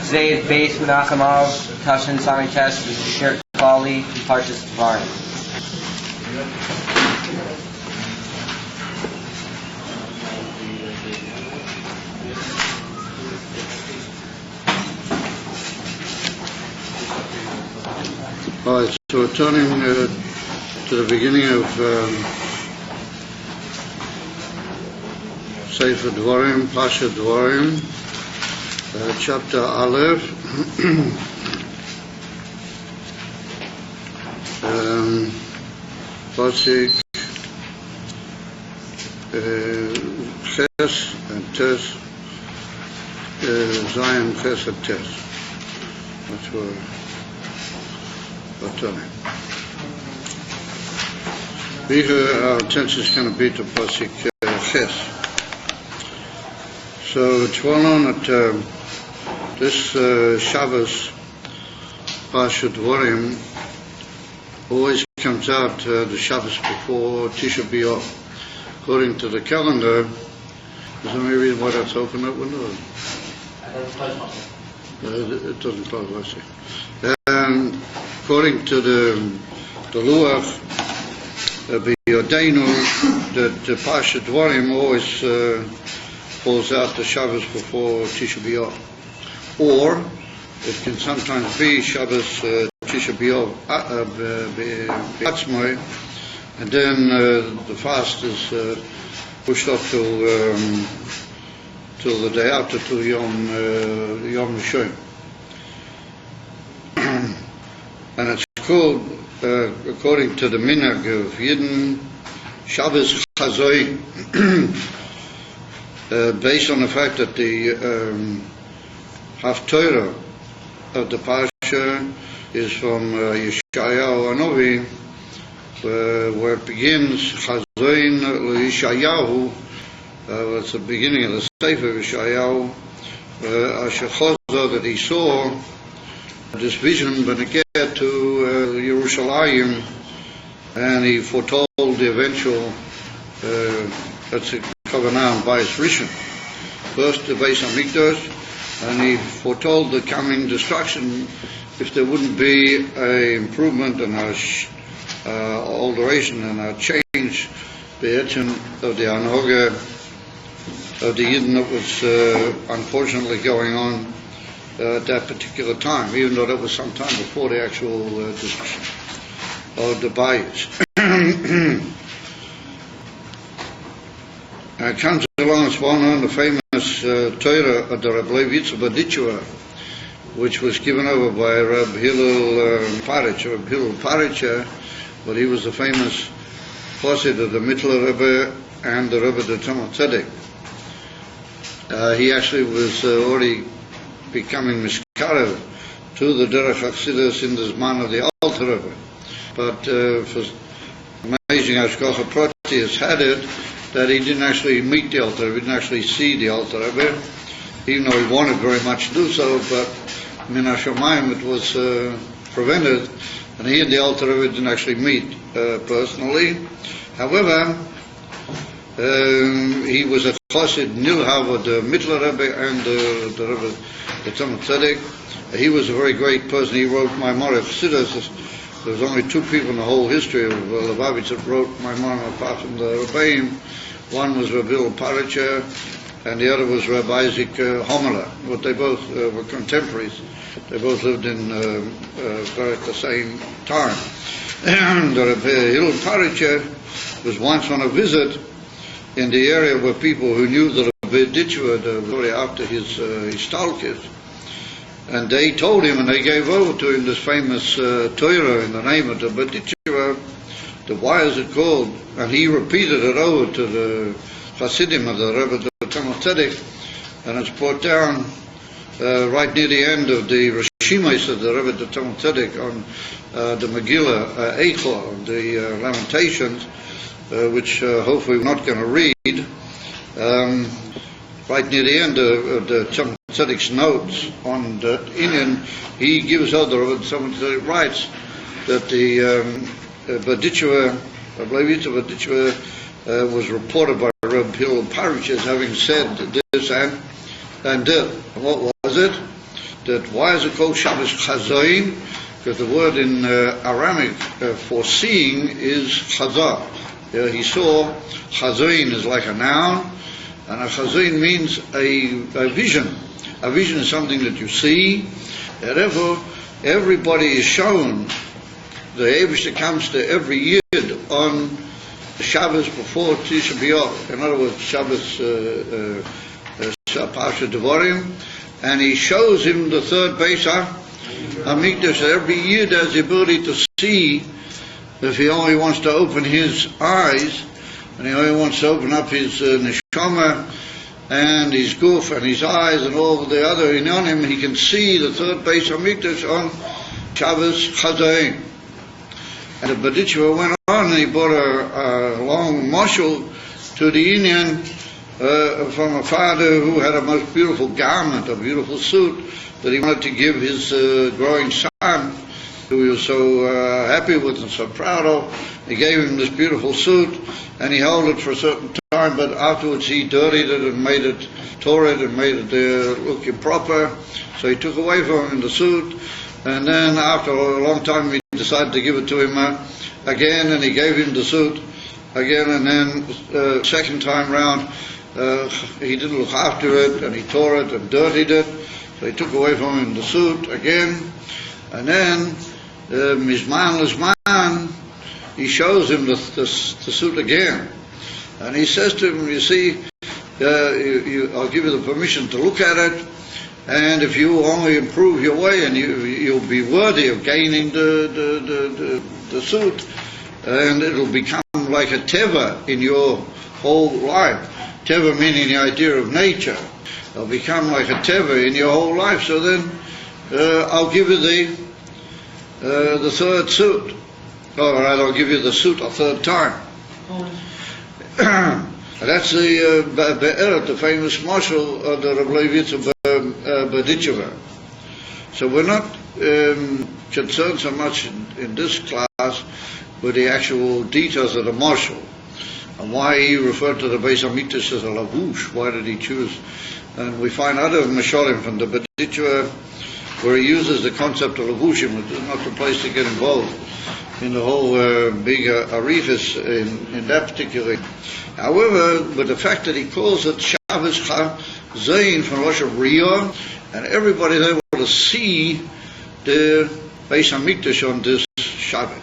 Today is Beis Menachem Al Tashin Sami Test with Shir Kali from Parshas Devarim. All right, so we're turning to the beginning of Sefer Devarim, Parshat Devarim, chapter Aleph, Pasuk Ches and Tes, Zion Ches and Tes. That's where we're turning. Here our attention is going to be to Pasuk Ches. So it's well known that this Shabbos, Parshat Devarim, always comes out the Shabbos before Tisha B'Av. According to the calendar, is there any reason why that's open that window? It doesn't close, I see. And according to the Luach, B'Yodeinu, that the Parshat Devarim always falls out the Shabbos before Tisha B'Av. Or it can sometimes be Shabbos Tisha B'Av B'Atzmai, and then the fast is pushed up till the day after, till Yom Rishon. And it's called, according to the minhag of Yidden, Shabbos Chazoi, based on the fact that the Haftorah of the Parsha is from Yeshayahu Hanavi, where it begins, Chazoin L'Yeshayahu, it's the beginning of the Sefer of Yeshayahu, Asher Chozo, that he saw this vision when it get to Yerushalayim, and he foretold the eventual, that's a Kavanah by his Rishon. First the Beis HaMikdash, and he foretold the coming destruction if there wouldn't be a improvement and a alteration and a change of the Anhoga of the Yidden that was unfortunately going on at that particular time, even though that was some time before the actual destruction of the Bayis. It comes along, it's well known, the famous Torah of the Reb Levi Yitzchak, which was given over by Reb Hillel Paritcher. Reb Hillel Paritcher, but he was the famous chassid of the Mittler Rebbe and the Rebbe the Tzemach Tzedek. He actually was already becoming miskarev to the Derech Chassidus in the Zman of the Alter Rebbe. But for amazing Hashgacha Prati has had it that he didn't actually meet the Alter Rebbe, he didn't actually see the Alter Rebbe, even though he wanted very much to do so, but Min HaShamayim it was prevented, and he and the Alter Rebbe didn't actually meet personally. However, he was a chassid nilhav of the Mittler Rebbe and the Rebbe the Tzemach Tzedek. He was a very great person. He wrote Maimorei Chassidus. There was only two people in the whole history of Lubavitch that wrote Maimorim apart from the Rebbeim. One was Reb Hillel Paritcher, and the other was Reb Isaac Homeler. But they both were contemporaries. They both lived in at the same time. And Reb Hillel Paritcher was once on a visit in the area where people who knew the Rebbe Ditchua, after his Stalkis, and they told him, and they gave over to him this famous Torah in the name of the Bedichua, why is it called? And he repeated it over to the Chassidim of the Rebbe the Tzemach Tzedek, and it's brought down right near the end of the Rishimis of the Rebbe the Tzemach Tzedek on the Megillah Eichel, the Lamentations, which hopefully we're not going to read. Right near the end of the Tzemach Tzedek's notes on the Inyan, he gives out the Rebbe Tzemach Tzedek writes that the Bedichua, I believe it's a Bedichua, was reported by Reb Hillel Paritcher as having said this and this. And what was it? that why is it called Shabbos Chazain? Because the word in Aramic for seeing is Chazah. He saw Chazain is like a noun, and a Chazain means a vision. A vision is something that you see. Therefore, everybody is shown. The Eibishter comes to every Yid on Shabbos before Tisha B'Av. In other words, Shabbos Parsha Devarim, and he shows him the third Beis HaMikdash. Every Yid has the ability to see if he only wants to open his eyes, and he only wants to open up his neshama and his guf and his eyes and all the other inyanim. He can see the third Beis HaMikdash on Shabbos Chazain. And the Badichua went on and he brought a long mashal to the Indian from a father who had a most beautiful garment, a beautiful suit that he wanted to give his growing son, who he was so happy with and so proud of. He gave him this beautiful suit, and he held it for a certain time, but afterwards he dirtied it and made it, tore it and made it look improper. So he took away from him the suit, and then after a long time he decided to give it to him again, and he gave him the suit again, and then second time round he didn't look after it, and he tore it and dirtied it. So he took away from him the suit again, and then Mizman Lizman, he shows him the suit again, and he says to him, you see, I'll give you the permission to look at it, and if you only improve your way, and you'll be worthy of gaining the suit, and it'll become like a teva in your whole life. Teva meaning the idea of nature. It'll become like a teva in your whole life. So then I'll give you the third suit. All right, I'll give you the suit a third time. That's the Be'er, the famous mashal of the Rav Levi Badicheva. So we're not concerned so much in this class with the actual details of the mashal and why he referred to the Beis HaMikdash as a lavush. Why did he choose? And we find other mashalim from the Badicheva where he uses the concept of lavushim. It's not the place to get involved in the whole big arifis in that particular. However, with the fact that he calls it Shabbos Chazain from Rosh Hashanah, and everybody's able to see the Beis HaMikdash on this Shabbat.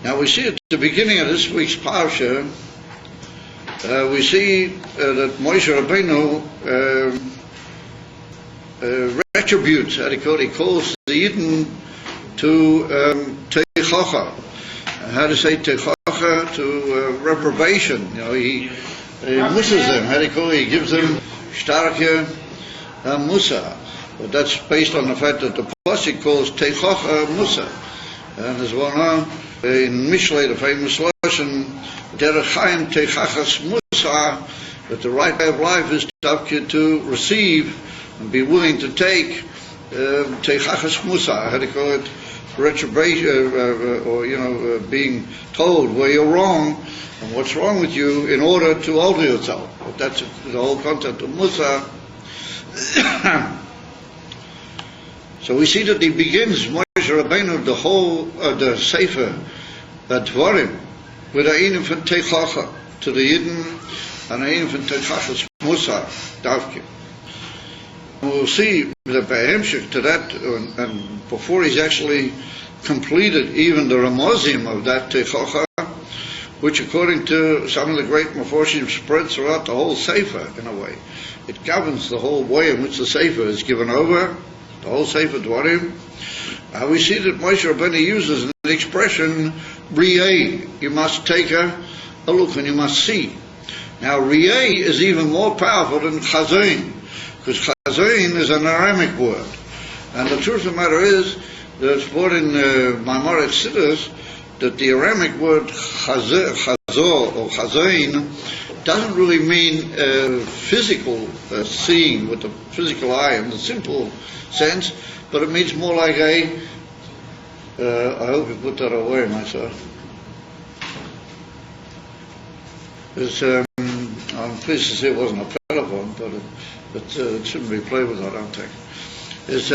Now we see at the beginning of this week's Parsha, we see that Moshe Rabbeinu retributes, he calls the Yidden to Teichacha. How to say Teichacha? To reprobation. You know, he musses them. How do you call it? He gives them starke musa. But that's based on the fact that the Pasuk calls Teichacha musa. And as well known, in Mishlei, the famous lesson, Derech Chaim Teichachas musa, that the right way of life is to receive and be willing to take Teichachas musa. How do you call it? Retrobation, or being told where you're wrong and what's wrong with you in order to alter yourself. But that's the whole concept of Musa. So we see that he begins Moshe Rabbeinu the whole the Sefer Devarim with an infant Teichacha to the Yidden and an infant Teichachas Musa Davke. We'll see the Behemshik to that, and before he's actually completed even the Ramazim of that Teichacha, which according to some of the great Meforshim spreads throughout the whole Sefer in a way. It governs the whole way in which the Sefer is given over, the whole Sefer Devarim. We see that Moshe Rabbeinu uses an expression, Riyeh, you must take a look and you must see. Now Riyeh is even more powerful than Chazain, because Chazain is an Aramic word, and the truth of the matter is that it's brought in Maimonides Siddur that the Aramic word Chazor or Chazain doesn't really mean physical seeing with the physical eye in the simple sense, but it means more like I hope you put that away, my son. It's I'm pleased to say it wasn't a telephone, but it shouldn't be played with, I don't think. Is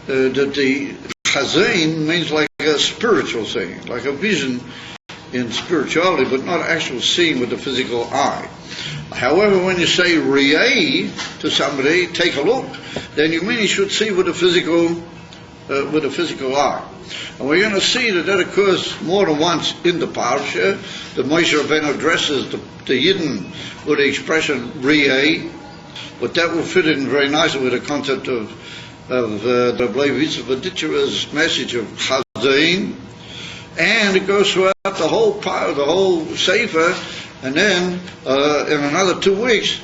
that the Chazain means like a spiritual thing, like a vision in spirituality, but not actual seeing with the physical eye. However, when you say Ri'ei to somebody, take a look, then you mean he should see with the physical eye. And we're going to see that occurs more than once in the parsha. The Moshe Rabbeinu addresses the Yidden with the expression Ri'ei, but that will fit in very nicely with the concept of the Levitzvah message of Chazain, and it goes throughout the whole part, the whole Sefer, and then in another 2 weeks,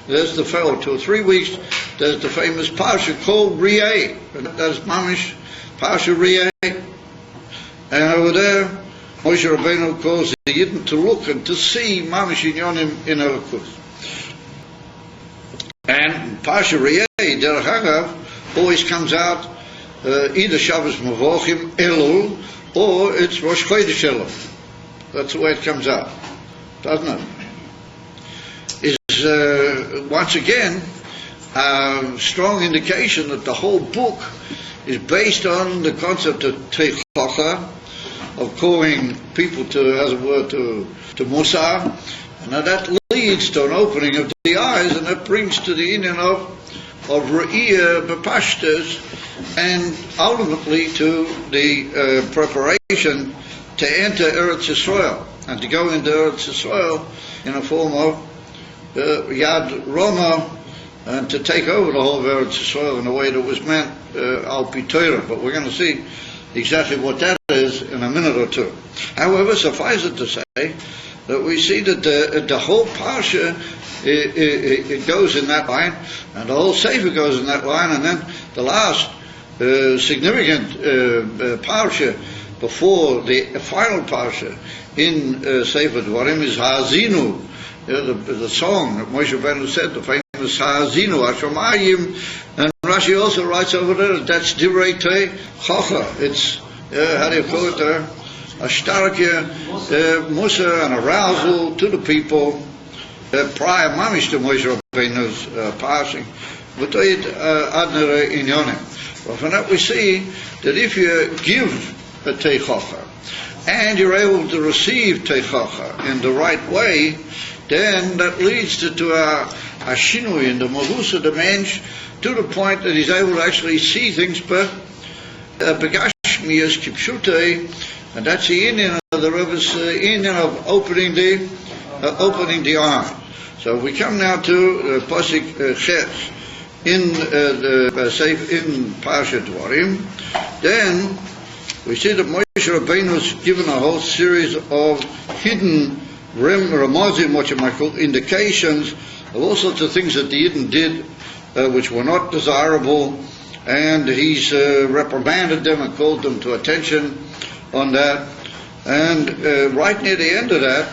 there's 2 or 3 weeks, there's the famous parsha called Ri'ei, and that's Mamish Parsha Ri'ei, and over there, Moshe Rabbeinu calls the Yidden to look and to see Mamish Inyonim in Elokus. And Parsha Ri'ei, Derech Hagav, always comes out either Shabbos Mavochim Elul, or it's Rosh Chodesh Elul. That's the way it comes out, doesn't it? Is once again a strong indication that the whole book is based on the concept of Teichacha, of calling people to, as it were, to Musar, and that leads to an opening of the eyes, and that brings to the union of Re'iyah B'Pashtas, and ultimately to the preparation to enter Eretz Yisrael, and to go into Eretz Yisrael in a form of Yad Roma, and to take over the whole of Eretz Yisrael in the way that was meant Al Pi Torah. But we're going to see exactly what that is in a minute or two. However, suffice it to say that we see that the whole parsha it goes in that line, and the whole Sefer goes in that line, and then the last significant parsha before the final parsha in Sefer Devarim is Ha'azinu, the song that Moshe Rabbeinu said, the famous Ha'azinu, Hashamayim, and Rashi also writes over there that's Divrei Teichacha. It's how do you call it there? A starke Musa and arousal to the people prior mamish to Moshe Rabbeinu's passing. But adnere inyonim. Well, from that we see that if you give a teichacha and you're able to receive teichacha in the right way, then that leads to a shinui in the malus of the mensch, to the point that he's able to actually see things begashmias kipshutei, and that's the Indian of the Rebbe's Indian of opening the eye. So we come now to Pasuk Ches in Parshat Devarim. Then we see that Moshe Rabbeinu was given a whole series of hidden ramazim, what you might call indications of all sorts of things that the Yidden did which were not desirable, and he's reprimanded them and called them to attention on that. And right near the end of that,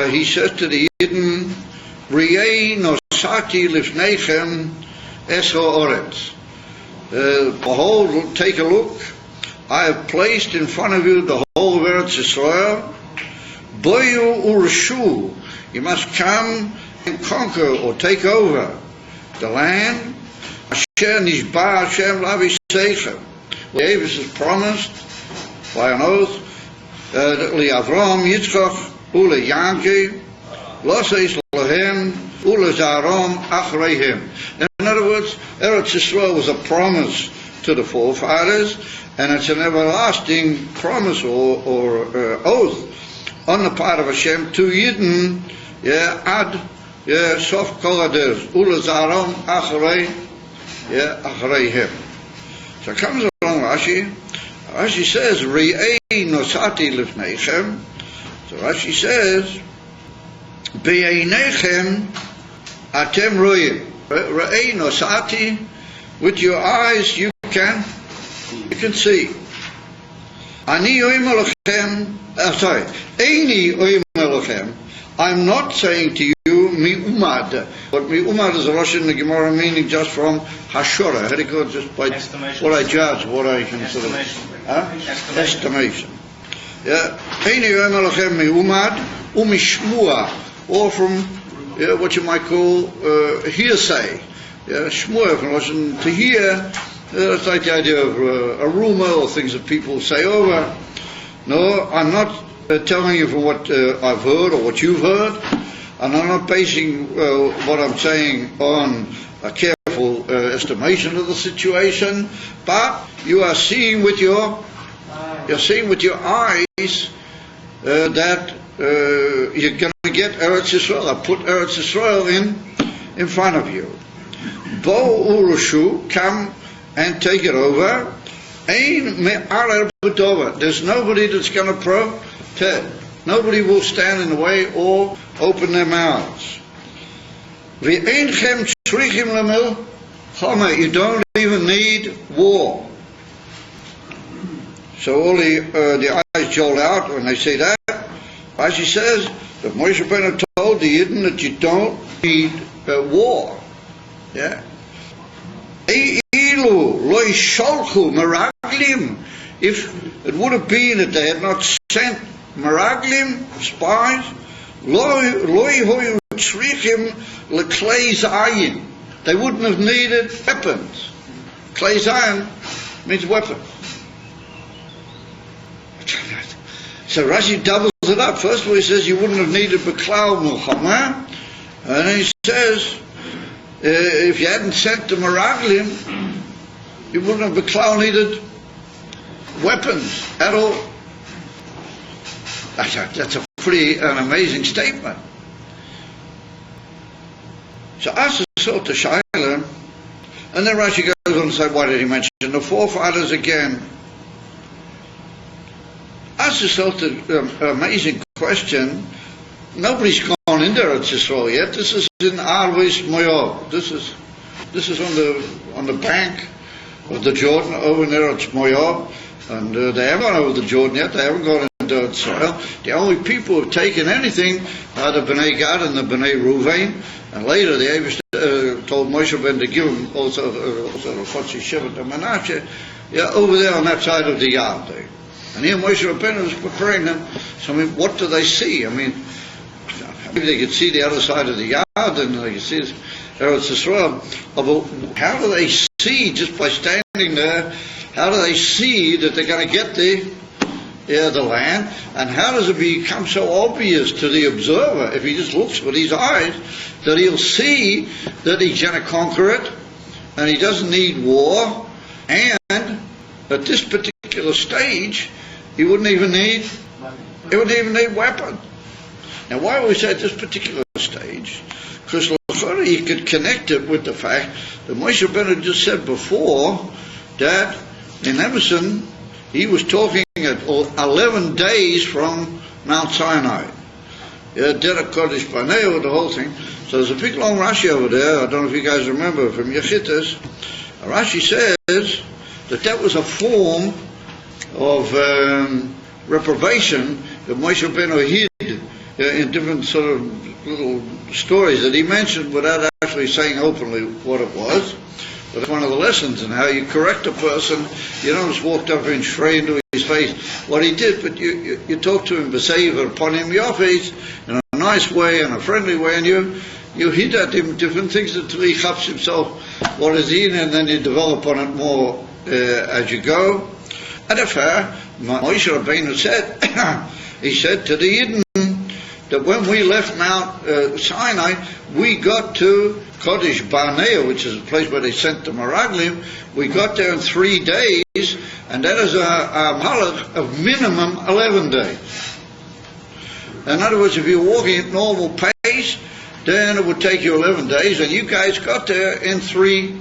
he says to the Yidden, Ri'ei nosati lifneichem es ha'oretz. Behold, take a look, I have placed in front of you the whole of Eretz Yisrael. Boyu urshu, you must come and conquer or take over the land. Asher nishba Hashem laviseichem. Gave us his promised by an oath, Avram, Yitzchak, ule Yankee, Loseis Lahem, ule Zarom, Achreihem. In other words, Eretz Yisrael was a promise to the forefathers, and it's an everlasting promise or oath on the part of Hashem to Yidden, ad sof kol haders, ule Zarom, Achreihem. So it comes along Rashi. Rashi says, Ri'ei nosati lifneichem. So Rashi says, Be'einechem atem royim. Ri'ei nosati, with your eyes you can see. Ani yoim elochem, Eini yoim elochem. I'm not saying to you, mi umad. But mi umad is a Russian in the Gemara meaning just from hashora. How do you go just by what I judge, what I consider. Estimation. Yeah. Eini yoim elochem mi umad, umishmua or from what you might call hearsay. Shmuel from Russian to hear. That's like the idea of a rumor or things that people say over. No, I'm not telling you from what I've heard or what you've heard, and I'm not basing what I'm saying on a careful estimation of the situation, but you are seeing with your eyes that you're going to get Eretz Yisrael. I put Eretz Yisrael in front of you. Bo urushu, come and take it over. Ein me'arer b'dova. There's nobody that's going to protest. Nobody will stand in the way or open their mouths. V'einchem tzrichim lemilchama. You don't even need war. So all the eyes jolt out when they say that. Rashi says that Moshe Rabbeinu told the Yidden that you don't need war. Yeah. If it would have been that they had not sent meraglim, spies, they wouldn't have needed weapons. Klei zayin means weapon. So Rashi doubles it up. First of all, he says you wouldn't have needed Beklal Muhammad, and then he says if you hadn't sent the meraglim, you wouldn't have Beklal needed weapons at all. That's an amazing statement. So ask the sort of Shaila, and then Rashi goes on to say, why did he mention the forefathers again? Ask yourself the amazing question. Nobody's gone into Eretz Yisrael yet. This is in Arvis Moab. This is on the bank of the Jordan over there at Moab, and they haven't gone over the Jordan yet. They haven't gone into Eretz Yisrael. The only people who have taken anything are the Bnei Gad and the Bnei Ruvain, and later the Abish told Moshe Rabbeinu to give them also the Chotzi Shevet and Menashe, over there on that side of the Yard. And here Moshe Rabbeinu was preparing them. So I mean, what do they see? I mean, maybe they could see the other side of the Yard, and they could see Eretz Yisrael. But how do they see, just by standing there, how do they see that they're going to get the land? And how does it become so obvious to the observer, if he just looks with his eyes, that he'll see that he's going to conquer it, and he doesn't need war, and at this particular stage, he wouldn't even need weapons. Now, why would we say at this particular stage? Because you could connect it with the fact that Moshe Rabbeinu just said before that in Emerson he was talking at 11 days from Mount Sinai. Derek Kodesh Baneo, the whole thing. So there's a big long Rashi over there. I don't know if you guys remember from Yechitas. Rashi says that was a form of reprobation that Moshe Rabbeinu hid in different sort of little stories that he mentioned without actually saying openly what it was. But it's one of the lessons in how you correct a person. You don't just walk up and spray into his face what he did, but you talk to him, b'seiver upon him, your face, in a nice way, in a friendly way, and you hint at him different things until he chaps himself what is in, and then you develop on it more as you go. And if Moshe Rabbeinu said, he said to the Yidden that when we left Mount Sinai, we got to Kodesh Barnea, which is a place where they sent the Meraglim. We got there in 3 days, and that is a malach of minimum 11 days. In other words, if you're walking at normal pace, then it would take you 11 days, and you guys got there in 3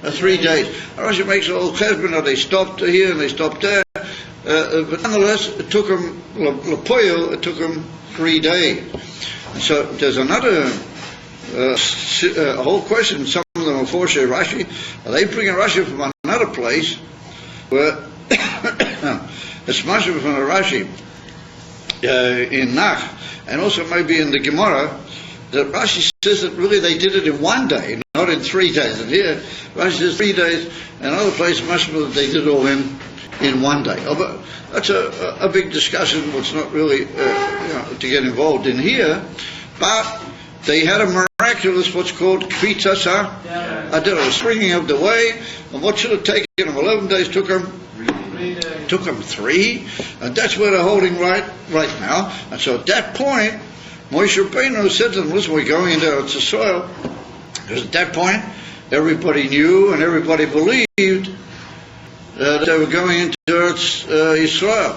days. Rashi makes a whole cheshbon. They stopped here and they stopped there, but nonetheless, it took them it took them 3 days. So there's another whole question. Some of them, unfortunately, Rashi, are they bringing Rashi from another place where it's much from a Rashi in Nach, and also maybe in the Gemara, that Rashi says that really they did it in 1 day, not in 3 days. And here, Rashi says 3 days, and other places, much more that they did it all in 1 day. Oh, but that's a big discussion, which not really to get involved in here. But they had a miraculous, what's called Kvitas Adira, springing of the way. And what should have taken them 11 days took them 3, and that's where they're holding right now. And so at that point, Moshe Rabbeinu said to them, listen, we're going into Eretz Yisrael. Because at that point, everybody knew and everybody believed that they were going into Eretz Yisrael.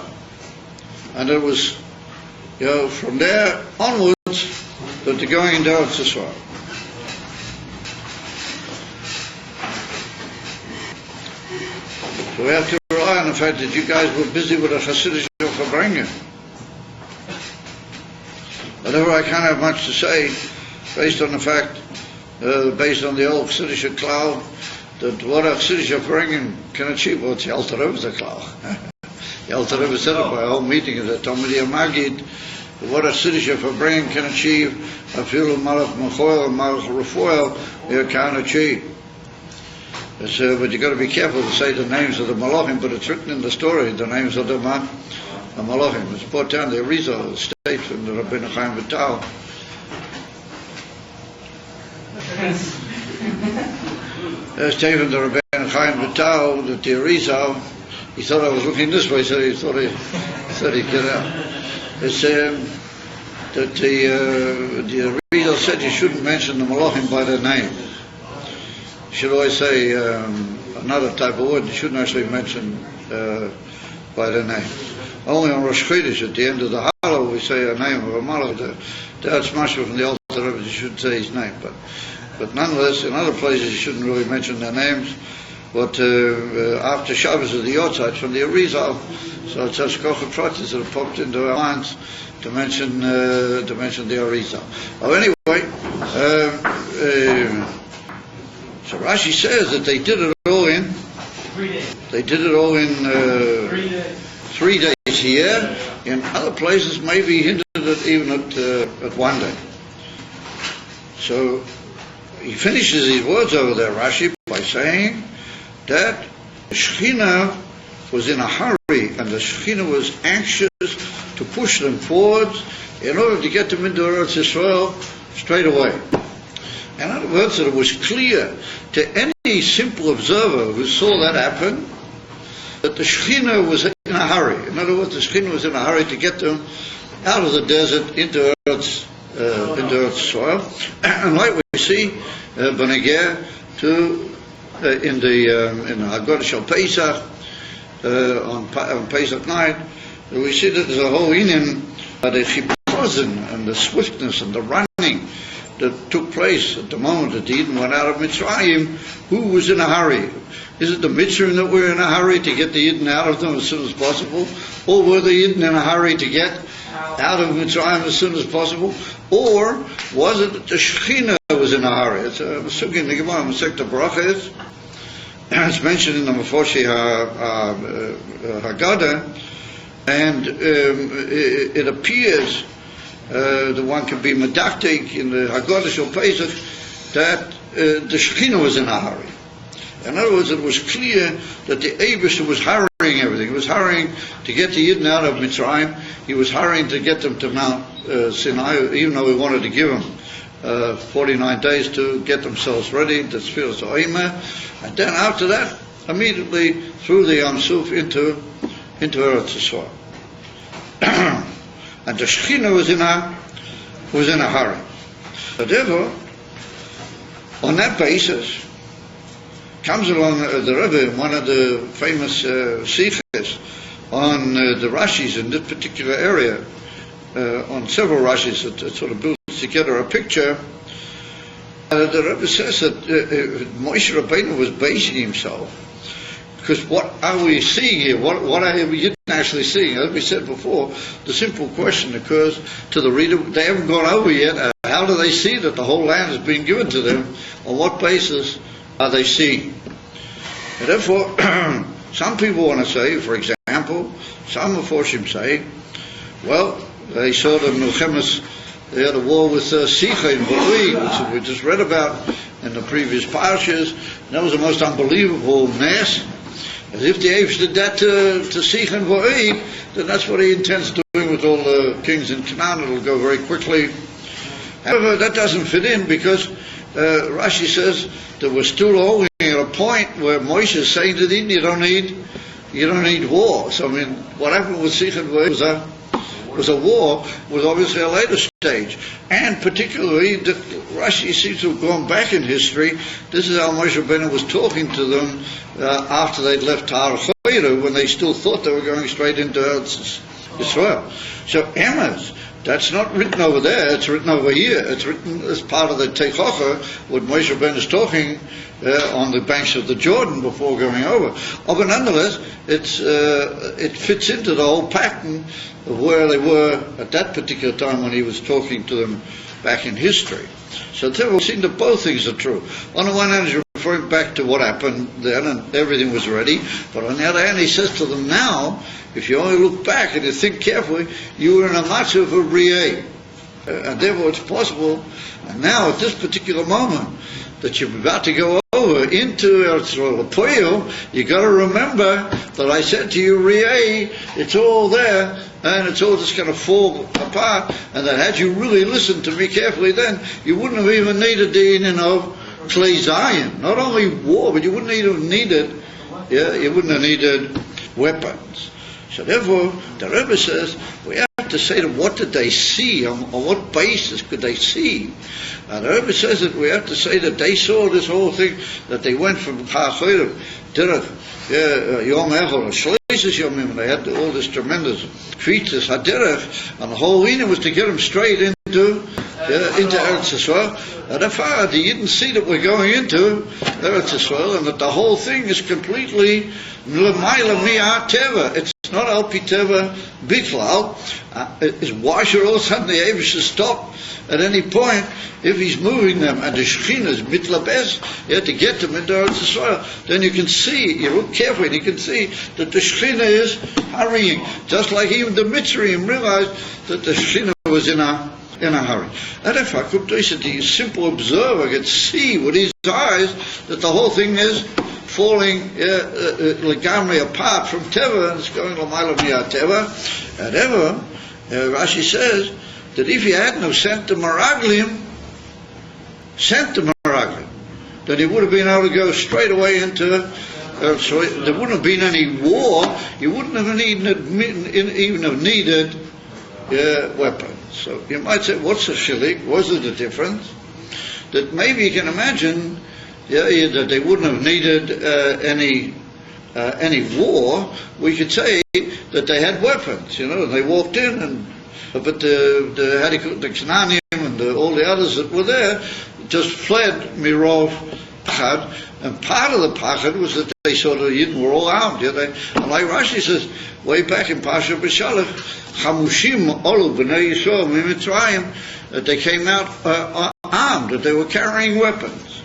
And it was, from there onwards, that they're going into Eretz Yisrael. So we have to rely on the fact that you guys were busy with a Hasidic Verbringen. Whatever, I can't have much to say based on the fact, based on the old Hasidic cloud, that what a Hasidic Verbringen can achieve, well, it's the Alter Rebbe's cloud. The Alter Rebbe said it by a whole meeting of the Talmidei Magid, what a Hasidic Verbringen can achieve, Afilu Malach Mechoel and Malach Refoel, you can't achieve. But you got to be careful to say the names of the Malachim, but it's written in the story, the names of the Malachim. It's brought down the Arizal states from the Rabbeinu Chaim Vital. There's taken the Rabbeinu Chaim Vital that the Arizal, he thought I was looking this way, so he thought he'd get out. It's that the Arizal said you shouldn't mention the Malachim by their name. You should always say another type of word. You shouldn't actually mention by their name. Only on Rosh Chodesh, at the end of the Hallel, we say a name of a Malach. That's mashma from the Alter Rebbe. You should say his name, but nonetheless, in other places you shouldn't really mention their names. But after Shabbos of the Yotzeit from the Arizal, so it's such kocha pratis that have popped into our minds to mention the Arizal. Oh, anyway. So Rashi says that they did it all in 3 days. They did it all in 3 days here. In other places, maybe hinted it even at 1 day. So he finishes his words over there, Rashi, by saying that the Shekhinah was in a hurry, and the Shekhinah was anxious to push them forwards in order to get them into Eretz Yisrael straight away. In other words, that it was clear to any simple observer who saw that happen that the Shekhinah was in a hurry. In other words, the Shekhinah was in a hurry to get them out of the desert into Eretz Yisrael. And like we see, Benegeh to in the Haggadah Shel Pesach on Pesach night, we see that there's a whole inyan, the chipazon and the swiftness and the running that took place at the moment that the Yidden went out of Mitzrayim. Who was in a hurry? Is it the Mitzrayim that were in a hurry to get the Yidden out of them as soon as possible? Or were the Yidden in a hurry to get out of Mitzrayim as soon as possible? Or was it that the Shekhinah was in a hurry? It's a Masuk in the Gemara, Masek the Brachas. It's mentioned in the Mefoshi Haggadah, and it appears the one can be medactic in the Haggadah Shel Pesach that the Shekhinah was in a hurry. In other words, it was clear that the Eibusher was hurrying everything. He was hurrying to get the Yidden out of Mitzrayim. He was hurrying to get them to Mount Sinai, even though he wanted to give them 49 days to get themselves ready, the Tfilas Oimah, and then after that, immediately through the Yam Suf into Eretz Yisrael. And the Shekhinah was in a hurry. So therefore, on that basis, comes along the Rebbe, one of the famous Sikhs, on the Rashis in this particular area, on several Rashis that sort of builds together a picture. The Rebbe says that Moshe Rabbeinu was basing himself, because what are we seeing here? What are we didn't actually seeing? As we said before, the simple question occurs to the reader: they haven't gone over yet. How do they see that the whole land has been given to them? On what basis are they seeing? And therefore, some people want to say, for example, some Meforshim say, well, they saw the Milchemes. They had a war with Sicha in Bali, which we just read about in the previous parashas. That was the most unbelievable mess. As if the Eish did that to Sicha and Bali, then that's what he intends doing with all the kings in Canaan. It'll go very quickly. However, that doesn't fit in because Rashi says that we're still only at a point where Moshe is saying to them, you don't need war. So I mean, what happened with Sichet was a war, was obviously a later stage. And particularly, Rashi seems to have gone back in history. This is how Moshe Rabbeinu was talking to them after they'd left Har Chodesh, when they still thought they were going straight into Eretz Yisrael. So Emes, that's not written over there, it's written over here. It's written as part of the Teichocha, what Moshe Rabbeinu is talking on the banks of the Jordan before going over. But nonetheless, it fits into the whole pattern of where they were at that particular time when he was talking to them back in history. So therefore, it seems that both things are true. On the one hand, he's referring back to what happened then, and everything was ready. But on the other hand, he says to them now, if you only look back and you think carefully, you were in a matzav of Riyeh. And therefore it's possible, and now at this particular moment, that you're about to go over into Eretz Yisrael, you got to remember that I said to you, Riyeh, it's all there, and it's all just going to fall apart, and that had you really listened to me carefully then, you wouldn't have even needed the inyan of Klei Zion. Not only war, but you wouldn't even needed, you wouldn't have needed weapons. So therefore, the Rebbe says, we have to say them, what did they see? On what basis could they see? And the Rebbe says that we have to say that they saw this whole thing, that they went from Har Chodesh, Yom Echad, Shleishes Yomim, and they had all this tremendous features, Haderech, and the whole reason was to get them straight into Eretz Yisrael. And therefore, they didn't see that we're going into Eretz Yisrael, and that the whole thing is completely L'mayla mi'at teva. It's not al pi teva biklal. Why should all of a sudden the Eibush should stop at any point if he's moving them? And the Shekhinah is mitlabes, to get them into Eretz Yisrael. Then you can see, you look carefully, and you can see that the Shekhinah is hurrying. Just like even the Mitzrayim realized that the Shekhinah was in a hurry. And if I could do it, the simple observer could see with his eyes that the whole thing is falling legamri apart from Teva, and it's going l'mayla mi'at Teva. And ever, Rashi says that if he hadn't sent the Meraglim, then he would have been able to go straight away into. So there wouldn't have been any war. He wouldn't have even have needed weapons. So you might say, what's the shilik? Was it a difference? That maybe you can imagine that they wouldn't have needed any war. We could say that they had weapons. They walked in, but the Canaaniim and all the others that were there just fled mirov pachad, and part of the pachad was that they saw the Yidden were all armed. And like Rashi says, way back in Pasha B'Shalach, Chamushim olu b'nei Yisrael miMitzrayim, that they came out armed, that they were carrying weapons.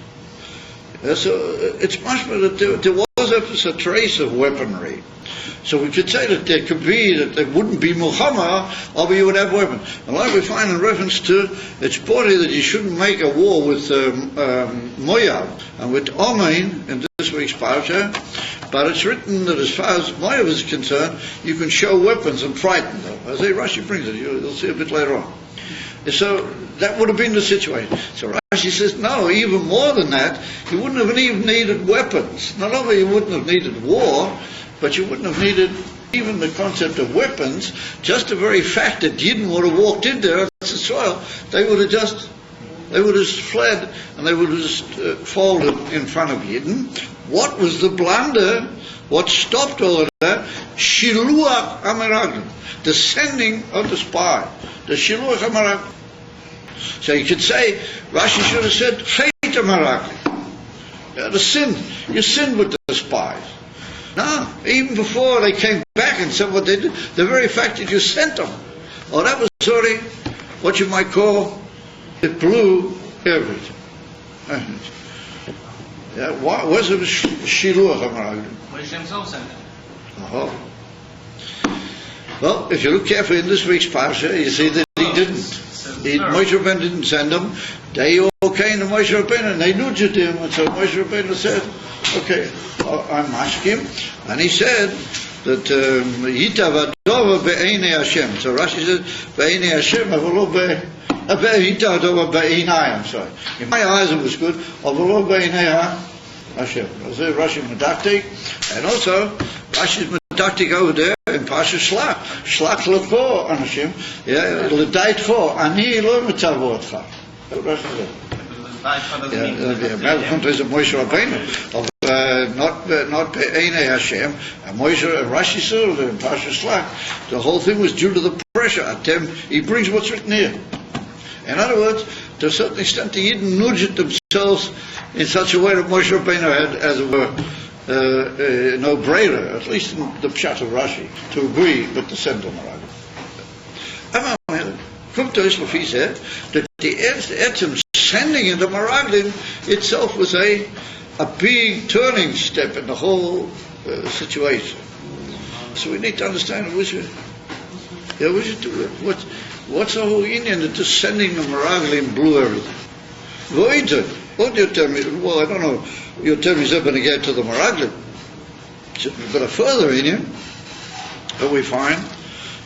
So it's much better that there was a trace of weaponry. So we could say that there could be, that there wouldn't be Muhammad, or you would have weapons. And like we find in reference to, it's reported that you shouldn't make a war with Moab and with Omain in this week's parasha, but it's written that as far as Moab is concerned, you can show weapons and frighten them. As Rashi brings it, you'll see a bit later on. So that would have been the situation. So Rashi says, no, even more than that, you wouldn't have even needed weapons. Not only you wouldn't have needed war, but you wouldn't have needed even the concept of weapons. Just the very fact that Yidden would have walked into Eretz Yisrael, they would have just fled, and they would have just folded in front of Yidden. What was the blunder? What stopped all of that? Shiluach HaMeraglim, the sending of the spy. The Shiluach HaMeraglim. So you could say, Rashi should have said, Chet HaMeraglim. The sin. You sinned with the spies. No, even before they came back and said what they did, the very fact that you sent them, that was already what you might call, it blew everything. Why was it Shiluach HaMeraglim? Moshe himself sent them. Oh. Well, if you look carefully in this week's parsha, you see that he didn't. Moshe Rabbeinu didn't send them. They all came to Moshe Rabbeinu and they knew him. And so Moshe Rabbeinu said, okay, I'm asking him. And he said that Yita v'adova be'einei Hashem. So Rashi said, be'einei Hashem, avolo I'm sorry. In my eyes it was good. Hashem. Rashi Medaktik, and also Rashi's Medaktik over there in Pasha Shlach. Shlach lepo Anashim, ledait for ani lo mitzavotcha. Rashi said. Moshe Rabbeinu, not Be'enei Hashem, and Moshe and Rashi said in Pasha Shlach. The whole thing was due to the pressure. He brings what's written here. In other words, to a certain extent, the Yidden nudged themselves in such a way that Moshe Rabbeinu had, as it were, no brainer, at least in the Pshat of Rashi, to agree with the send on the Meraglim. From Tosh said that the Etzem sending in the Meraglim itself was a big turning step in the whole situation. So we need to understand we should do it. What's the whole Indian that just sending the Meraglim blew everything? What do you tell me? Well, I don't know. You tell me something to get to the Meraglim. But a further Indian that we find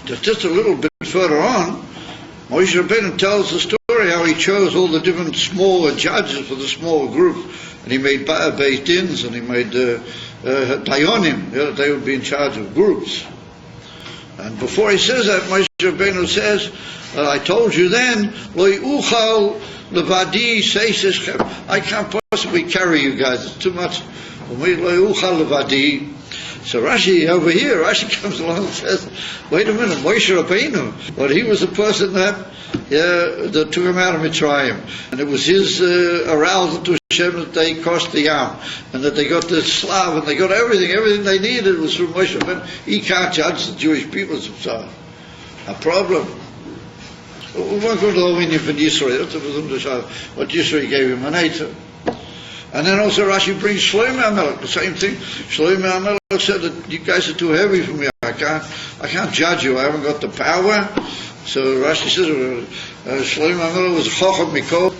that just a little bit further on, Moshe Rabbeinu tells the story how he chose all the different smaller judges for the smaller group, and he made Beis Dins, and he made Dayonim, they would be in charge of groups. And before he says that, Moshe Rabbeinu says, I told you then, Lo yuchal levadi seiseschem. I can't possibly carry you guys, it's too much for me. Lo yuchal levadi. So Rashi over here, Rashi comes along and says, wait a minute, Moshe Rabbeinu, but he was the person that took him out of Mitzrayim, and it was his arousal to Hashem that they crossed the Yam, and that they got the Slav, and they got everything they needed was from Moshe Rabbeinu. He can't judge the Jewish people himself. A problem. We won't go to the whole Indian for Yisrael, what Yisrael gave him an answer. And then also Rashi brings Shlomo HaMelech, the same thing. Shlomo HaMelech said that you guys are too heavy for me. I can't judge you. I haven't got the power. So Rashi says Shlomo HaMelech was Chacham Mikol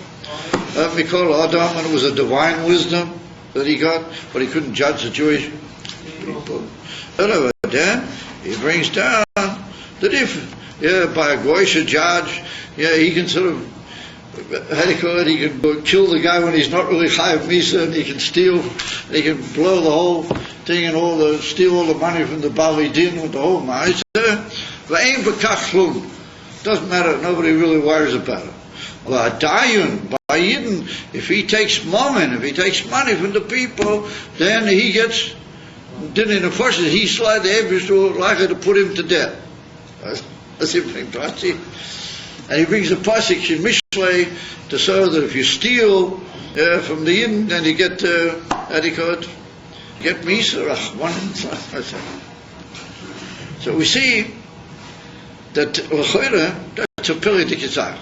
Adam, and it was a divine wisdom that he got, but he couldn't judge the Jewish people. But then he brings down that if by a Goyish judge, he can sort of he can kill the guy when he's not really Chayav Misa, and he can steal, he can blow the whole thing and steal all the money from the Bali Din with the whole Ma'aser. V'ein b'kach chlum. Doesn't matter, nobody really worries about it. V'adayun, by Yidden, if he takes moment, if he takes money from the people, then he gets, then in the first, he slide the Hebrews likely to put him to death. That's him being Pasi. And he brings a pasuk in Mishlei to show that if you steal from the Yidden, then you get get Misa. So we see that that's a Pili Dikizah.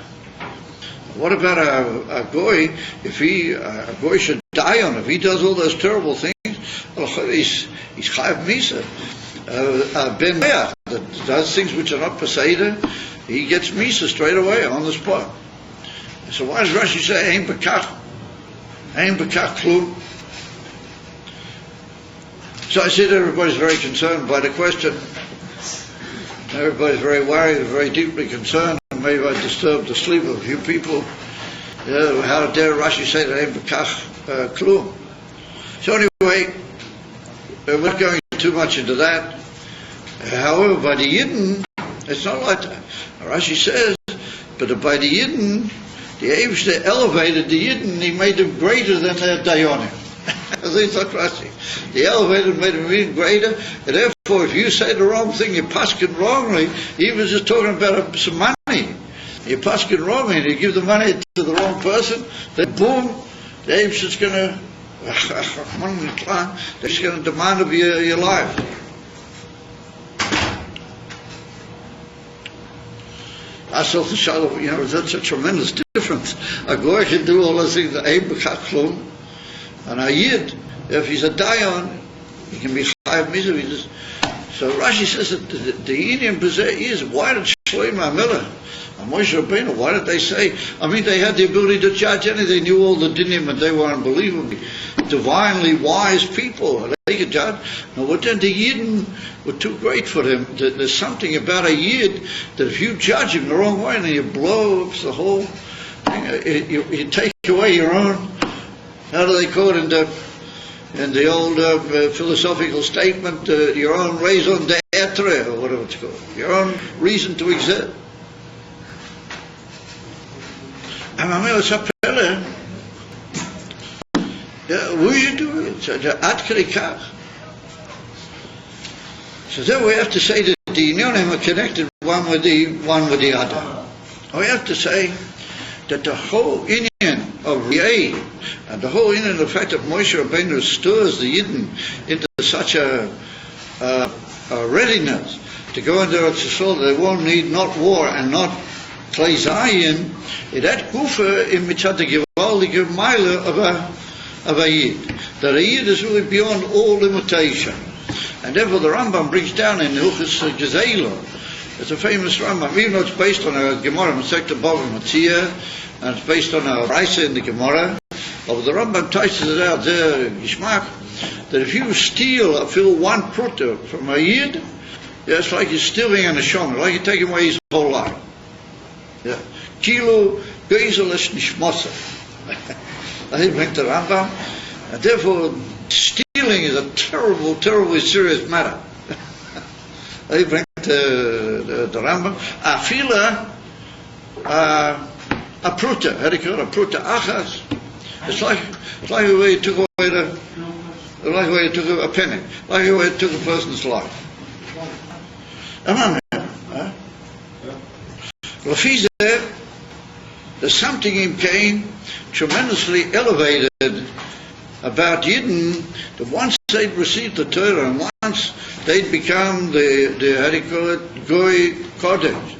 What about a goy? If a goy should die on, if he does all those terrible things, he's Chayav Misa. Ben Meach that does things which are not Peseda, he gets Misa straight away on the spot. So why does Rashi say Ein B'kach Klum? So I see that everybody's very concerned by the question. Everybody's very worried, very deeply concerned, and maybe I disturbed the sleep of a few people. How dare Rashi say that Ein B'kach Klum? So anyway, we're not going too much into that. However, by the Yidden, it's not like that. Rashi says, but by the Yidden, the Eivshter elevated the Yidden, he made them greater than their Dayonim. That's what Rashi. The elevated made them even greater, and therefore, if you say the wrong thing, you paskin wrongly, he was just talking about some money. You paskin wrongly, and you give the money to the wrong person, then boom, the Eivshter's going to, they're just going to demand of your life. That's a tremendous difference. A goy can do all those things, Ein B'kach Klum, and a Yid, if he's a Dayan, he can be Chayav Misa. So Rashi says that the Indian is, why did Shlomo HaMelech and Moshe Rabbeinu, why did they say, they had the ability to judge anything, they knew all the dinim, and they were unbelievably divinely wise people. They could judge. Now, what then the Yidden were too great for them. There's something about a Yid that if you judge him the wrong way, and you blow up the whole thing, you take away your own, how do they call it in the old philosophical statement, your own raison d'etre, or whatever it's called, your own reason to exist. And I mean, it's a pelle. Hoe you do it? Ad krikach. So then we have to say that the unionim are connected one with the other. We have to say that the whole Indian of Ri'eh and the whole Indian of the fact that Moshe Rabbeinu stirs the Yidden into such a readiness to go into Eretz Yisrael that they won't need not war and not Klei Zayin, that Gufa in Mitzad Gewaldige Meile of a Yid. That a Yid is really beyond all limitation. And therefore the Rambam brings down in Hilchos Gezeilah, it's a famous Rambam, even though it's based on a Gemara, Masechta Bava Metzia, and it's based on a Raisa in the Gemara, but the Rambam touches it out there, Gishmak, that if you steal or fill one pruta from a Yid, it's like you're stealing an Neshama, like you're taking away his whole life. Yeah. Kilo Gezel es Nishmosa. He brings the Rambam, and therefore stealing is a terrible, terribly serious matter. He brings the Rambam. Afila a pruta, how do you call it? A pruta achas. It's like the way you took away like the way you took a penny, like the way you took a person's life. There's something in Cain tremendously elevated about Yidden, that once they'd received the Torah and once they'd become the how do you call it, Goy Kodesh,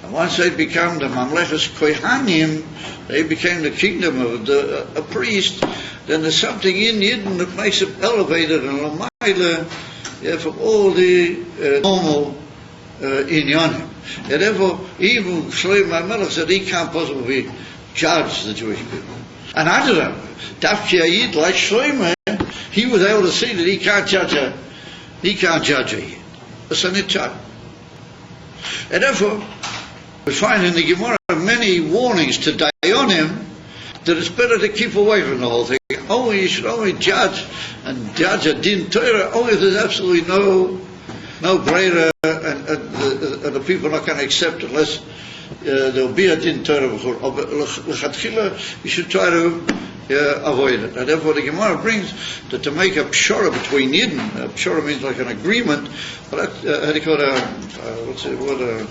and once they'd become the Mamlechas Kohanim, they became the kingdom of a priest, then there's something in Yidden that makes it elevated and Lamaila from all the normal inyanim. And therefore, even Shlomo HaMelech said he can't possibly judge the Jewish people. And I don't know, Dafki Yid like Shlomo, he was able to see that he can't judge a Yid. That's an itzad. And therefore, we find in the Gemara many warnings to Dayanim that it's better to keep away from the whole thing. You should only judge a din Torah only if there's absolutely no greater, and the people are not going to accept it unless there'll be a din Torah. You should try to avoid it. And therefore the Gemara brings that to make a pshara between Yidden, a pshara means like an agreement, but how do you call it, what's the word?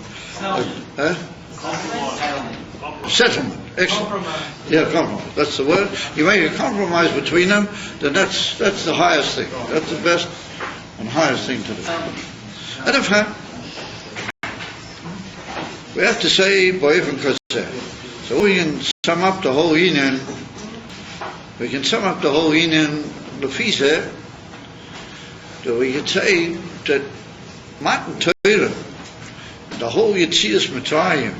Settlement. Excellent. Compromise. Yeah, compromise. That's the word. You make a compromise between them, then that's the highest thing. That's the best and highest thing to do. And in fact, we have to say Bo'efen Koseh. So we can sum up the whole Inyan. We can sum up the whole Inyan Lefise. So we could say that Matan Torah, the whole Yetzias Mitzrayim,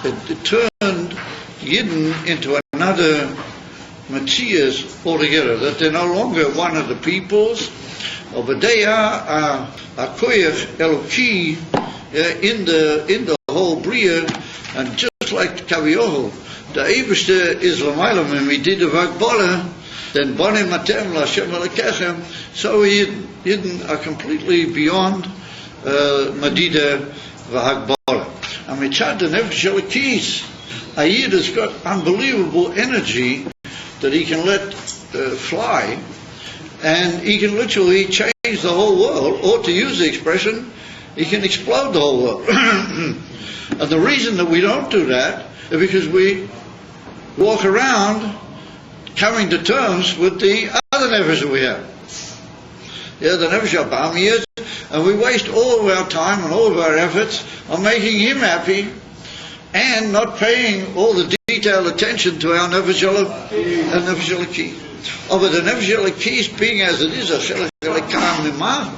it turned Yidden into another Metzias altogether. That they're no longer one of the peoples, but they are a koyach Eloki in the whole Bria, and just like Kaviohu, the Eibishter is Lamaylam, and we did the Vagbala, then Bonim Matem Lashem Alekechem, so Yidden are completely beyond Madida Vagbala. And Mitzad the Nefesh Elokis, a Yid has got unbelievable energy that he can let fly, and he can literally change the whole world, or to use the expression, he can explode the whole world. And the reason that we don't do that is because we walk around coming to terms with the other nefesh that we have. Yeah, the nefesh Abami is, and we waste all of our time and all of our efforts on making him happy and not paying all the detailed attention to our nefesh Elokis. But the nefesh Elokis, being as it is, a chelek Elokam Mimah,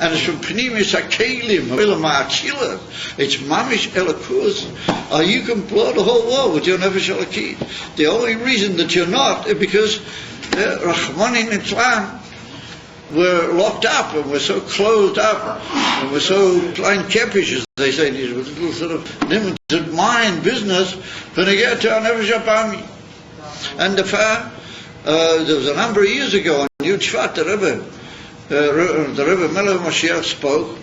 and it's from Pnimis HaKelim, it's Mamish Elokus. You can blow the whole world with your nefesh Elokis. The only reason that you're not is because Rahmanin Islam, were locked up and were so closed up and were so klein kepish, as they say, these little sort of limited mind business, when they get to our Neveshapami. And there was a number of years ago on Yud Shvat, the Rebbe Melech Mashiach spoke.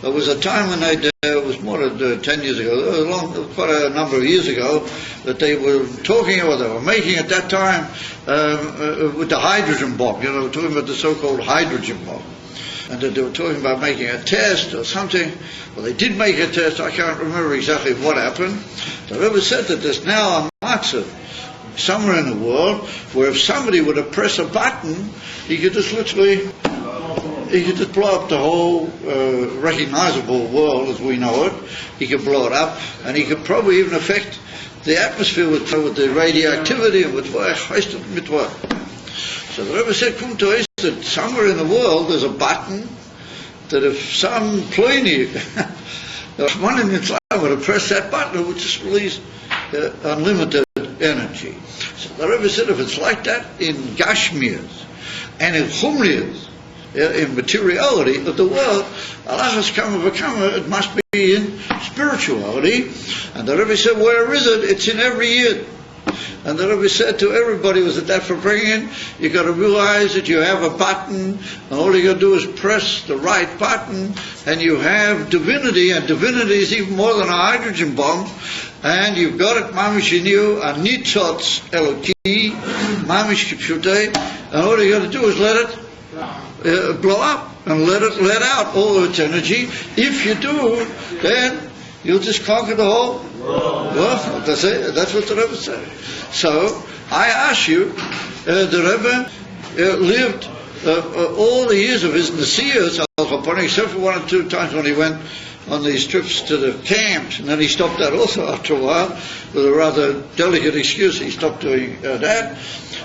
There was a time when it was more than 10 years ago, quite a number of years ago, that they were talking about, they were making at that time with the hydrogen bomb, talking about the so-called hydrogen bomb. And that they were talking about making a test or something. Well, they did make a test, I can't remember exactly what happened. The Rebbe said that there's now a matzah somewhere in the world where if somebody were to press a button, he could just literally... He could just blow up the whole recognizable world as we know it. He could blow it up, and he could probably even affect the atmosphere with the radioactivity and with what. So the Rebbe said, "Come to us that somewhere in the world there's a button that if some pliny, one in Islam were to press that button, it would just release unlimited energy." So the Rebbe said, if it's like that in Gashmias and in Chumrias, in materiality of the world, Alachas Kama V'Kama, it must be in spirituality. And the Rebbe said, where is it? It's in every Yid. And the Rebbe said to everybody, was it that for bringing? You got to realize that you have a button, and all you got to do is press the right button, and you have divinity, and divinity is even more than a hydrogen bomb, and you've got it, mamish in you, a nitzotz eloki, mamish kipshutei, and all you got to do is let it blow up and let out all of its energy. If you do, then you'll just conquer the whole world. Well, that's it. That's what the Rebbe said. So I ask you, the Rebbe lived all the years of his Nasiyas, except for 1 or 2 times when he went on these trips to the camps, and then he stopped that also after a while with a rather delicate excuse. He stopped doing that.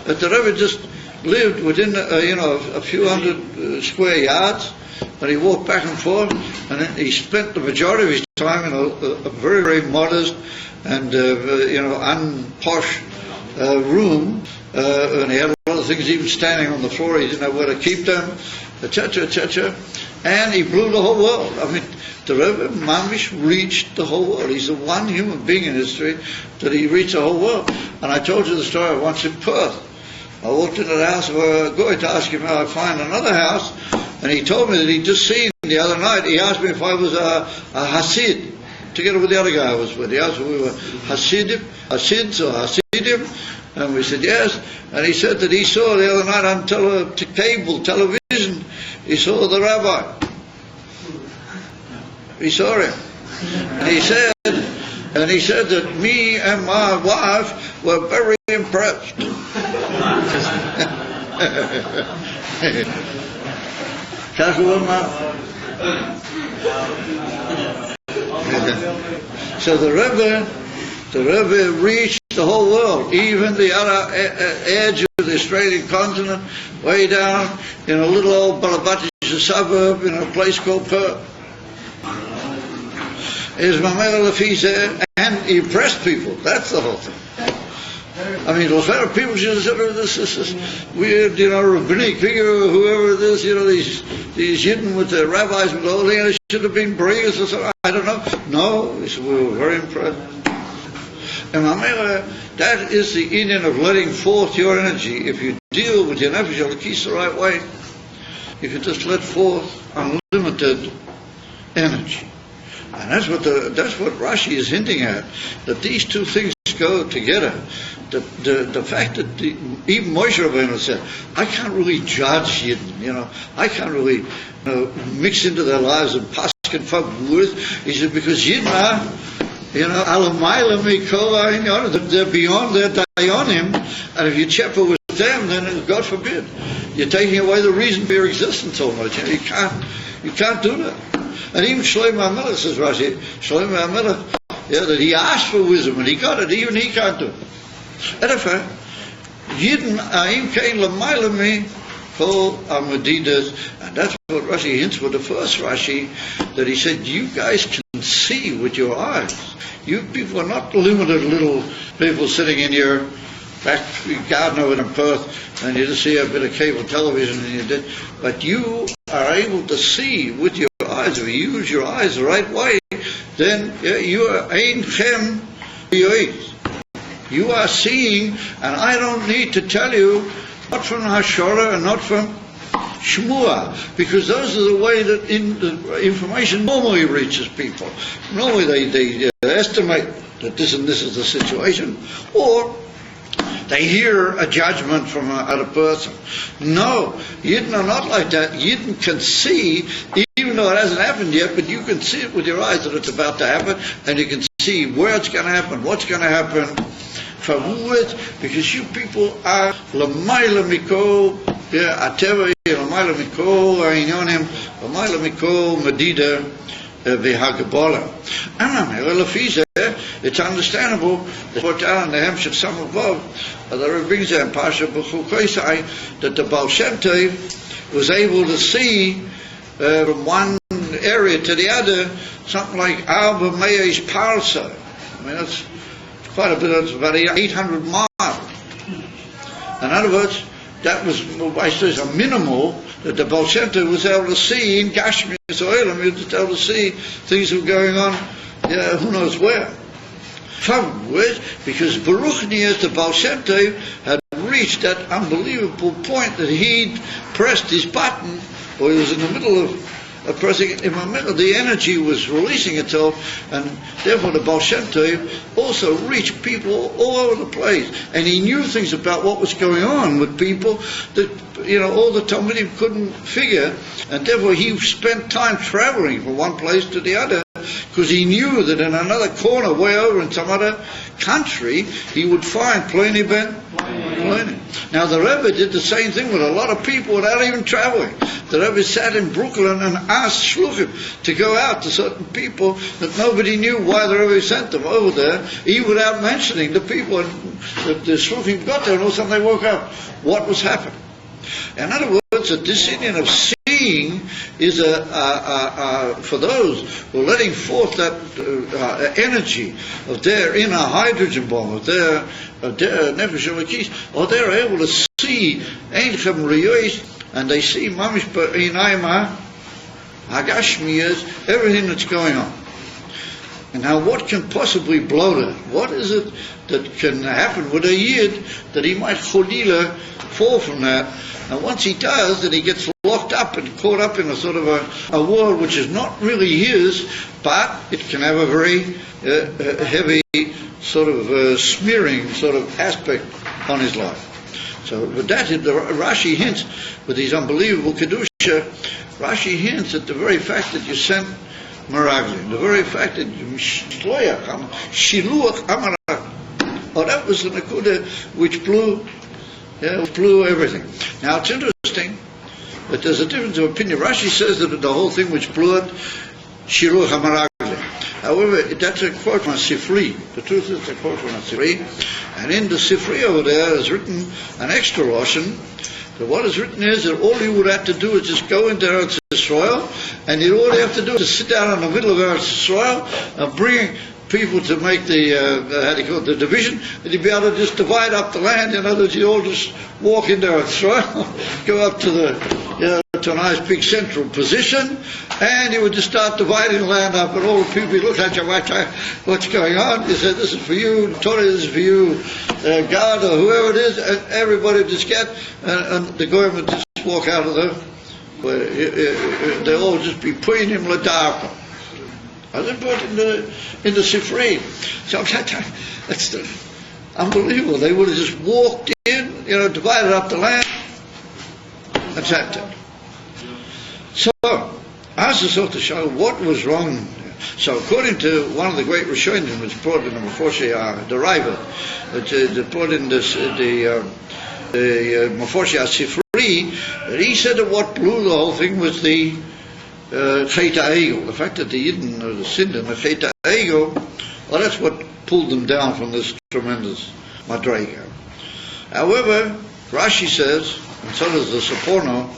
But the Rebbe just lived within a few hundred square yards, and he walked back and forth, and then he spent the majority of his time in a very, very modest and unposh room, and he had a lot of things even standing on the floor. He didn't know where to keep them, etc., etc. And he blew the whole world. I mean, the Rebbe Mamish reached the whole world. He's the one human being in history that he reached the whole world. And I told you the story once in Perth. I walked into the house of a guy to ask him how I'd find another house, and he told me that he'd just seen the other night. He asked me if I was a Hasid, together with the other guy I was with. He asked if we were Hasidim, and we said yes. And he said that he saw the other night on cable television, he saw the rabbi. He saw him. And he said that me and my wife were very impressed. So the Rebbe reached the whole world, even the other edge of the Australian continent, way down in a little old Balabatish suburb in a place called Perth. Is Mamela Lafise, and he impressed people. That's the whole thing. I mean, a lot of people should have said, this is weird, rabbinic figure, or whoever it is, these Yidden with the rabbis and all that, it should have been Brigas or something. I don't know. No, we were very impressed. And Mamela, that is the Indian of letting forth your energy. If you deal with your nefesh alakis the right way, you can just let forth unlimited energy. And that's what Rashi is hinting at, that these two things go together. The fact that even Moshe Rabbeinu said, I can't really judge Yidden, I can't really mix into their lives and pass and fuck with. He said, because Yidden are, they're beyond their dayanim, and if you cheper with them, then God forbid, you're taking away the reason for your existence almost. You can't do that. And even Shlomo HaMelech, says Rashi, Shlomo HaMelech, that he asked for wisdom and he got it, even he can't do it. And in fact, Yidden Aim Kain Lamailami Kol Amadidas, and that's what Rashi hints with the first Rashi, that he said, you guys can see with your eyes. You people are not limited little people sitting in your back garden over in Perth, and you just see a bit of cable television, and you did. But you are able to see with your eyes. If you use your eyes the right way, then you are Einchem Yois. You are seeing, and I don't need to tell you, not from Hashorah and not from Shmua, because those are the way that the information normally reaches people. Normally they estimate that this and this is the situation, or they hear a judgment from another person. No, Yidden are not like that. Yidden can see, even though it hasn't happened yet, but you can see it with your eyes that it's about to happen, and you can see where it's going to happen, what's going to happen, because you people are L'mayla Mikol, Ateva, L'mayla Mikol, Ainyonim, L'mayla Mikol, Medida, V'Hagabola. It's understandable that put down in the Hemshech some above, the Rebbe brings down Pasha B'Chukoisai, that the Baal Shem Tov was able to see from one area to the other something like Arba Me'esh Parsa. I mean, that's quite a bit, it's about 800 miles. In other words, that was, I suppose, a minimal that the Baal Shem Tov was able to see in Gashmi Israel. He was able to see things that were going on, who knows where. Because Baruch Niyas, the Baal Shem Tov, had reached that unbelievable point that he'd pressed his button, or he was in the middle of pressing it, in the middle, the energy was releasing itself, and therefore the Baal Shem Tov also reached people all over the place, and he knew things about what was going on with people that all the Talmudim couldn't figure, and therefore he spent time traveling from one place to the other, because he knew that in another corner, way over in some other country, he would find Pliny Ben Pliny. Now the Rebbe did the same thing with a lot of people without even traveling. The Rebbe sat in Brooklyn and asked Shluchim to go out to certain people that nobody knew why the Rebbe sent them over there, even without mentioning the people that the Shluchim got there, and all of a sudden they woke up. What was happening? In other words, that this Indian of seeing is for those who are letting forth that energy of their inner hydrogen bomb, of their nefesh elokis, or they're able to see Einchem Riyos, and they see mamish b'inayim hagashmiyas, everything that's going on. And now what can possibly blow that? What is it that can happen with a Yid that he might cholila fall from that? And once he does, then he gets locked up and caught up in a sort of a world which is not really his, but it can have a very heavy sort of smearing sort of aspect on his life. So with that, Rashi hints, with these unbelievable Kedusha, Rashi hints at the very fact that you sent Meraglim, the very fact that you Shiluach Amarag, that was the Nakuda which blew everything. Now it's interesting that there's a difference of opinion. Rashi says that the whole thing which blew it, Shiluach Amaraglim. However, that's a quote from a Sifri. The truth is, it's a quote from a Sifri. And in the Sifri over there is written an extra Lashon. So what is written is that all you would have to do is just go into Eretz Yisrael, and all you have to do is sit down in the middle of Eretz Yisrael and bring people to make the division, and you'd be able to just divide up the land. In other words, you all just walk into Eretz Yisrael, go up to to a nice big central position, and you would just start dividing the land up, and all the people look at you, what's going on? You say, this is for you, Torah, this is for you, God, or whoever it is, and everybody would just get, and the government just walk out of there. They'll all just be putting him l'darko. As they put in the Sifri. So that's unbelievable. They would have just walked in, divided up the land, and sat there. So, as a sort of show what was wrong. So, according to one of the great Rishonim, which brought in the Meforshei Deriva, that brought in the Meforshei Sifri, that he said that what blew the whole thing was the Chet HaEgel, the fact that the Yidden or the sinned in the Chet HaEgel, well, that's what pulled them down from this tremendous Madrega. However, Rashi says, and so does the Saporno,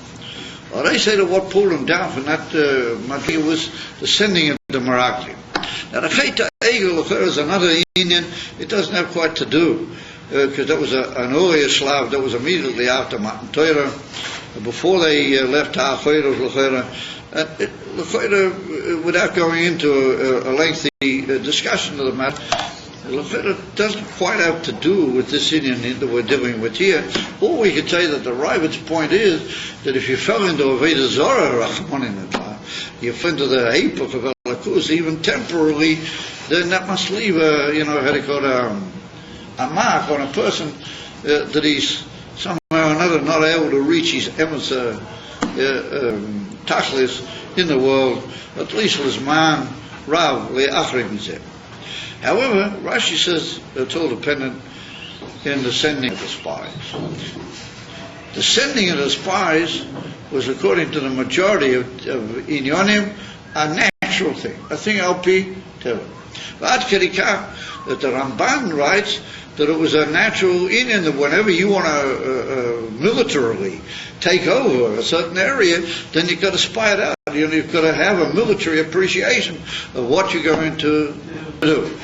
well, they say that what pulled them down from that Madrega was the sending of the Meraglim. Now, the Chet HaEgel is another Indian. It doesn't have quite to do because that was an earlier Slav that was immediately after Matan Torah, before they left Ha'achoyros L'choyra, without going into a lengthy discussion of the matter, L'choyra doesn't quite have to do with this Indian that we're dealing with here. Or we could say that the Ravid's point is that if you fell into a Veda Zorah, you fell into the Hepach of Elikus, even temporarily, then that must leave a mark on a person that he's somehow or another not able to reach his emes tachlis in the world, at least l'zman rav le'achrim mizeh. However, Rashi says it's all dependent in the sending of the spies. The sending of the spies was, according to the majority of Inyonim, a natural thing, a thing al-pi teva. But Kedikah, that the Ramban writes that it was a natural Indian that whenever you want to militarily take over a certain area, then you've got to spy it out. You've got to have a military appreciation of what you're going to do.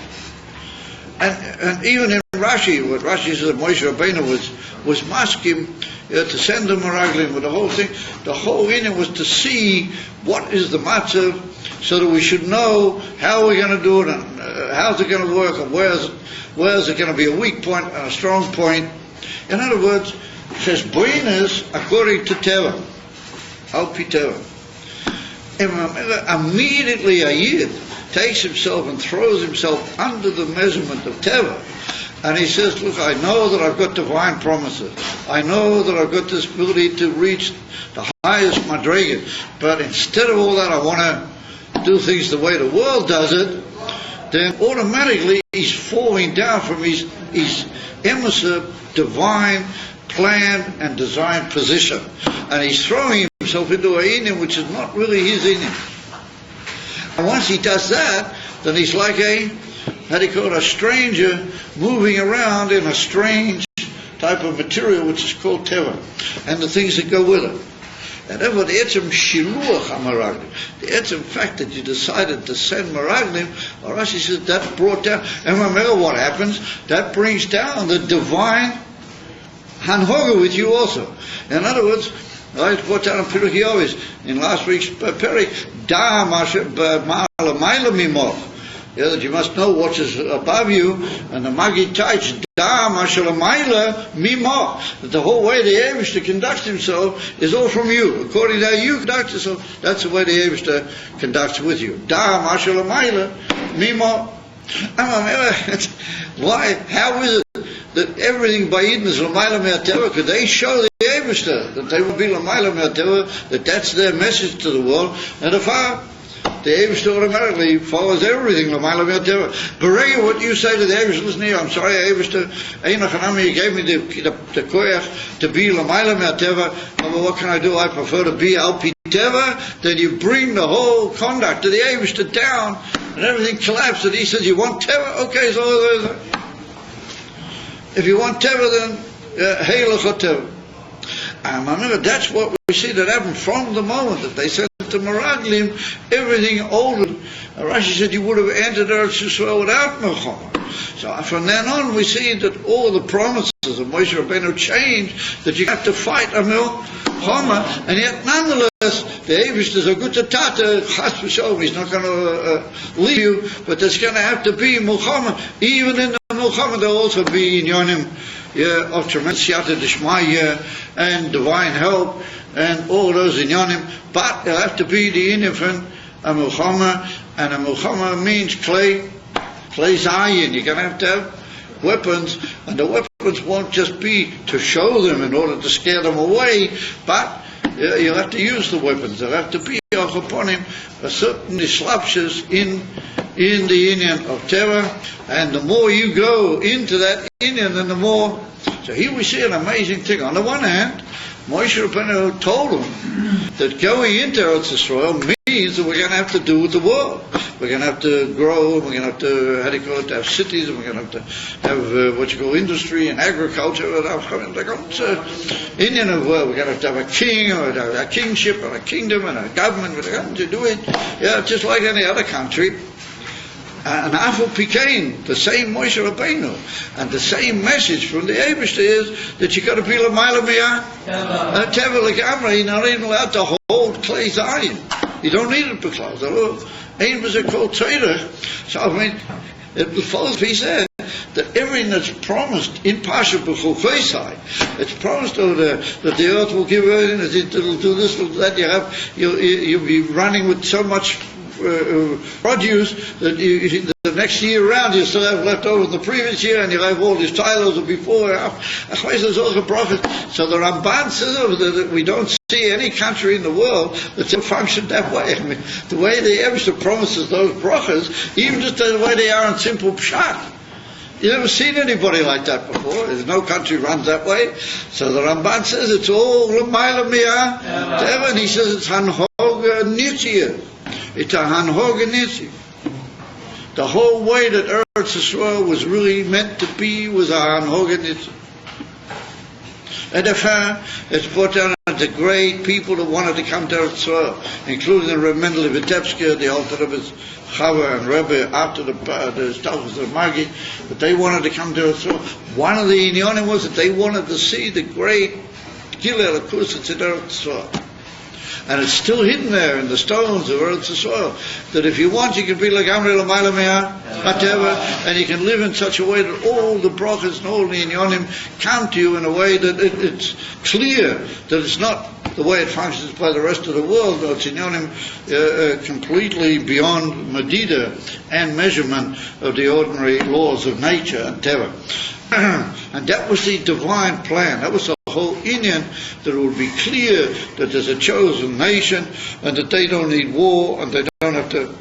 And even in Rashi, what Rashi says that Moshe Rabbeinu was maskim to send the Meraglim with the whole thing. The whole Indian was to see what is the matzav, so that we should know how we're going to do it and how's it going to work and where's it going to be a weak point and a strong point. In other words, it says Boinas according to Teva, Al-Pi Teva. Immediately a Yid takes himself and throws himself under the measurement of Teva. And he says, look, I know that I've got divine promises. I know that I've got this ability to reach the highest madrigas. But instead of all that, I want to do things the way the world does it. Then automatically he's falling down from his emissaire, divine, planned and designed position. And he's throwing himself into an Indian which is not really his Indian. And once he does that, then he's like a stranger moving around in a strange type of material which is called Teva, and the things that go with it. And therefore the etzem shiluach ha-meraglim, the etzem fact that you decided to send meraglim, Rashi says that's brought down, and remember what happens, that brings down the divine hanhoga with you also. In other words, I brought down in Pirkei Avos in last week's Perik, da ma'ala mimoch, that you must know what is above you, and the Magi Taich, da ma'ala mimoch, that the whole way the Eivishter conducts himself is all from you. According to how you conduct yourself, that's the way the Eivishter conducts with you. Da ma'ala mimoch. Why? How is it that everything by Eden is l'mayla me'ateva? Could they show the Eivishter that they will be l'mayla me'ateva, that that's their message to the world, and if the Eivishter automatically follows everything l'mayla me'ateva. Berega, what you say to the Eivishter, listen here, I'm sorry Eivishter, you gave me the koyach to be l'mayla me'ateva, but what can I do? I prefer to be al-pi teva. Then you bring the whole conduct of the Eivishter down, and everything collapses. And he says, you want teva? Okay, so if you want teva, then hey l'chot teva. And remember, that's what we see that happened from the moment that they said to Meraglim, everything older. Rashi said you would have entered Eretz Yisrael without Milchama. So from then on, we see that all the promises of Moshe Rabbeinu changed, that you have to fight a Milchama, and yet nonetheless, the Eivish is a good tata, chas v'sholom, he's not going to leave you, but there's going to have to be Milchama. Even in the Milchama, there'll also be Inyonim of tremendous Yata D'Shmaya and divine help and all those Inyonim, but there'll have to be the Inyan a Milchama, and a Milchama means clay zayin. You're going to have weapons, and the weapons won't just be to show them in order to scare them away, but you'll have to use the weapons. There'll have to be upon him a certain disruptions in the Indian of Teva, and the more you go into that Indian, then the more. So here we see an amazing thing. On the one hand, Moshe Rabbeinu told him that going into Eretz Yisrael means that we're going to have to do with the world. We're going to have to grow, we're going to have to, have cities, and we're going to have what you call industry and agriculture. Indian of world, we're going to have a king, or a kingship, or a kingdom, and a government. We're going to do it, just like any other country. And Afu Pikain, the same Moshe Rabbeinu, and the same message from the Eibishter is that you got to be l'mayla miyah teva l'gamra. You're not even allowed to hold clay zion. You don't need it because ain't was a called trader. So I mean, it follows. He said that everything that's promised in Pasha B'chol Klesai, it's promised that the earth will give everything, that it'll do this, it'll do that. You'll be running with so much produce that the next year around you still have left over the previous year, and you'll have all these tilos of before. So the Ramban says that we don't see any country in the world that's functioned that way. I mean, the way the Eibishter promises those brachas, even just the way they are in simple pshat. You never seen anybody like that before. There's no country runs that way. So the Ramban says it's all l'mayla miyah teva, and he says it's hanhog nitzia. It's a hanhog nitzi. The whole way that Eretz Yisrael was really meant to be was a hanhog nitzi. And it's brought down the great people that wanted to come to Eretz Yisrael, including the Reb Mendel Vitebsky, the Alter Rebbe's Chava and Rebbe after the Stalkos of Magi, but they wanted to come to Eretz Yisrael. One of the inyonim was that they wanted to see the great Gilel Akus that's in Eretz Yisrael. And it's still hidden there in the stones of Eretz Yisrael, that if you want, you can be like Amri L'mayla Miyah, whatever, and you can live in such a way that all the brachas and all the inyonim come to you in a way that it's clear that it's not the way it functions by the rest of the world, but it's inyonim completely beyond medida and measurement of the ordinary laws of nature and teva. And that was the divine plan. That was the whole Inyan, that it would be clear that there's a chosen nation and that they don't need war and they don't have to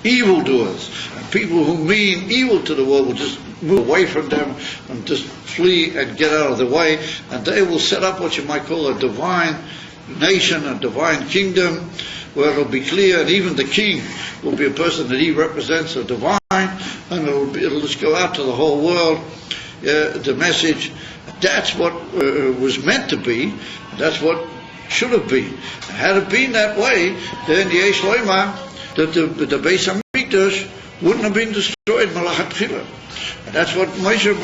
evildoers and people who mean evil to the world will just move away from them and just flee and get out of the way, and they will set up what you might call a divine nation, a divine kingdom, where it'll be clear, and even the king will be a person that he represents, a divine, and it'll just go out to the whole world, the message. That's what was meant to be. That's what should have been. Had it been that way, then the Yesh Loimah, that the Beis Hamikdash wouldn't have been destroyed Malachatchila. And that's what Moshe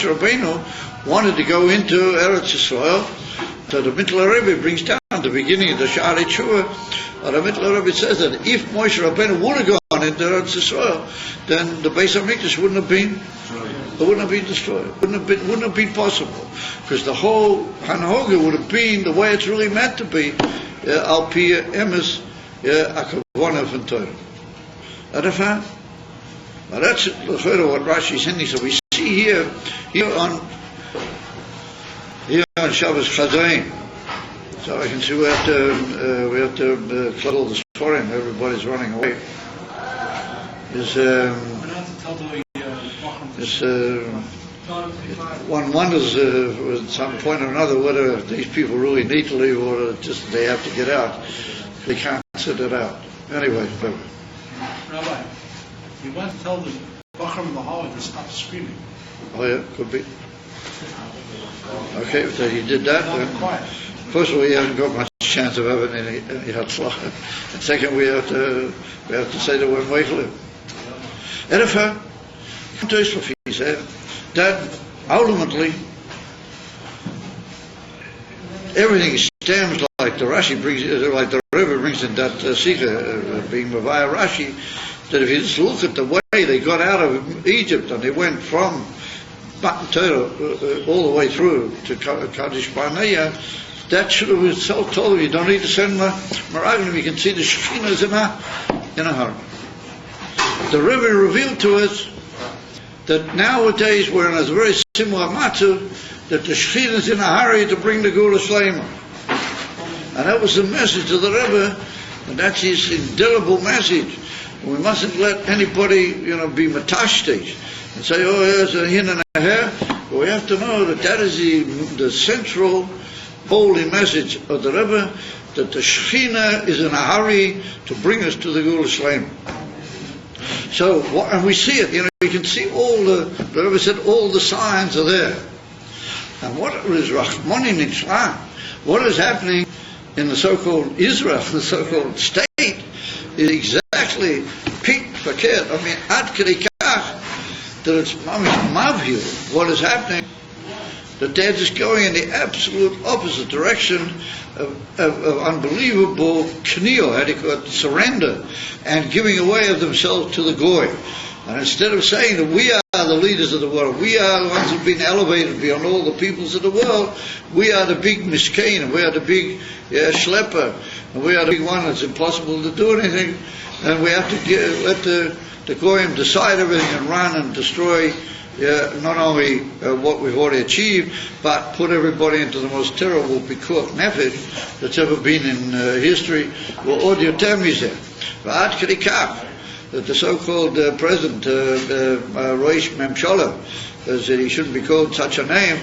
Rabbeinu wanted to go into Eretz Yisrael. So the Mittler Rebbe brings down the beginning of the Sha'arei Tshuva. The Mittler Rebbe says that if Moshe Rabbeinu would have gone into Eretz Yisrael, then the Beis Hamikdash wouldn't have been destroyed. Wouldn't have been possible, because the whole Hanhoga would have been the way it's really meant to be. Al Pi Emes Akavona from Torah. Now that's what Rashi is saying. So we see here on Shabbos Chazayim. So I can see we have to close all the Sforim. Everybody's running away. One wonders at some point or another whether these people really need to leave or just they have to get out. They can't sit it out. Anyway. Rabbi, you want to tell the Bachar in the hallway to stop screaming. Oh yeah, could be. Okay, so he did that. First of all, he hasn't got much chance of having any hatzlacha. And second, we have to say that we're Meichel. Erefa, he said that ultimately everything stems like the Rashi brings, like the Rebbe brings in that Sikha, being Mavaya Rashi, that if you just look at the way they got out of Egypt and they went from Matan Torah all the way through to Kadesh Barnea, that should have been so told you don't need to send Meraglim. You can see the Shekhinah is in a hurry. The Rebbe revealed to us that nowadays we're in a very similar matzav, that the Shekhinah is in a hurry to bring the Gula Shlema. And that was the message of the Rebbe, and that's his indelible message. We mustn't let anybody, be matashtish and say, oh, there's a hin and a hair. But we have to know that is the central holy message of the Rebbe, that the Shekhinah is in a hurry to bring us to the Gula Shlema. So, and we see it, you can see the Rebbe said all the signs are there. And what is Rachmani Nitzlan? What is happening in the so-called Israel, the so-called state, is exactly peak verkehrt. I mean, ad k'dei kach, that it's mavhil, what is happening, that they're just going in the absolute opposite direction of unbelievable kneel, how do you call it, surrender, and giving away of themselves to the goy. And instead of saying that we are the leaders of the world, we are the ones who have been elevated beyond all the peoples of the world, we are the big miskin, and we are the big schlepper, and we are the big one that's impossible to do anything, and we have to let the goyim decide everything and run and destroy not only what we've already achieved, but put everybody into the most terrible pikuach nefesh that's ever been in history. Well, all your term is there. V'ad k'dei kach, that the so-called president, Roish Memshola, that he shouldn't be called such a name,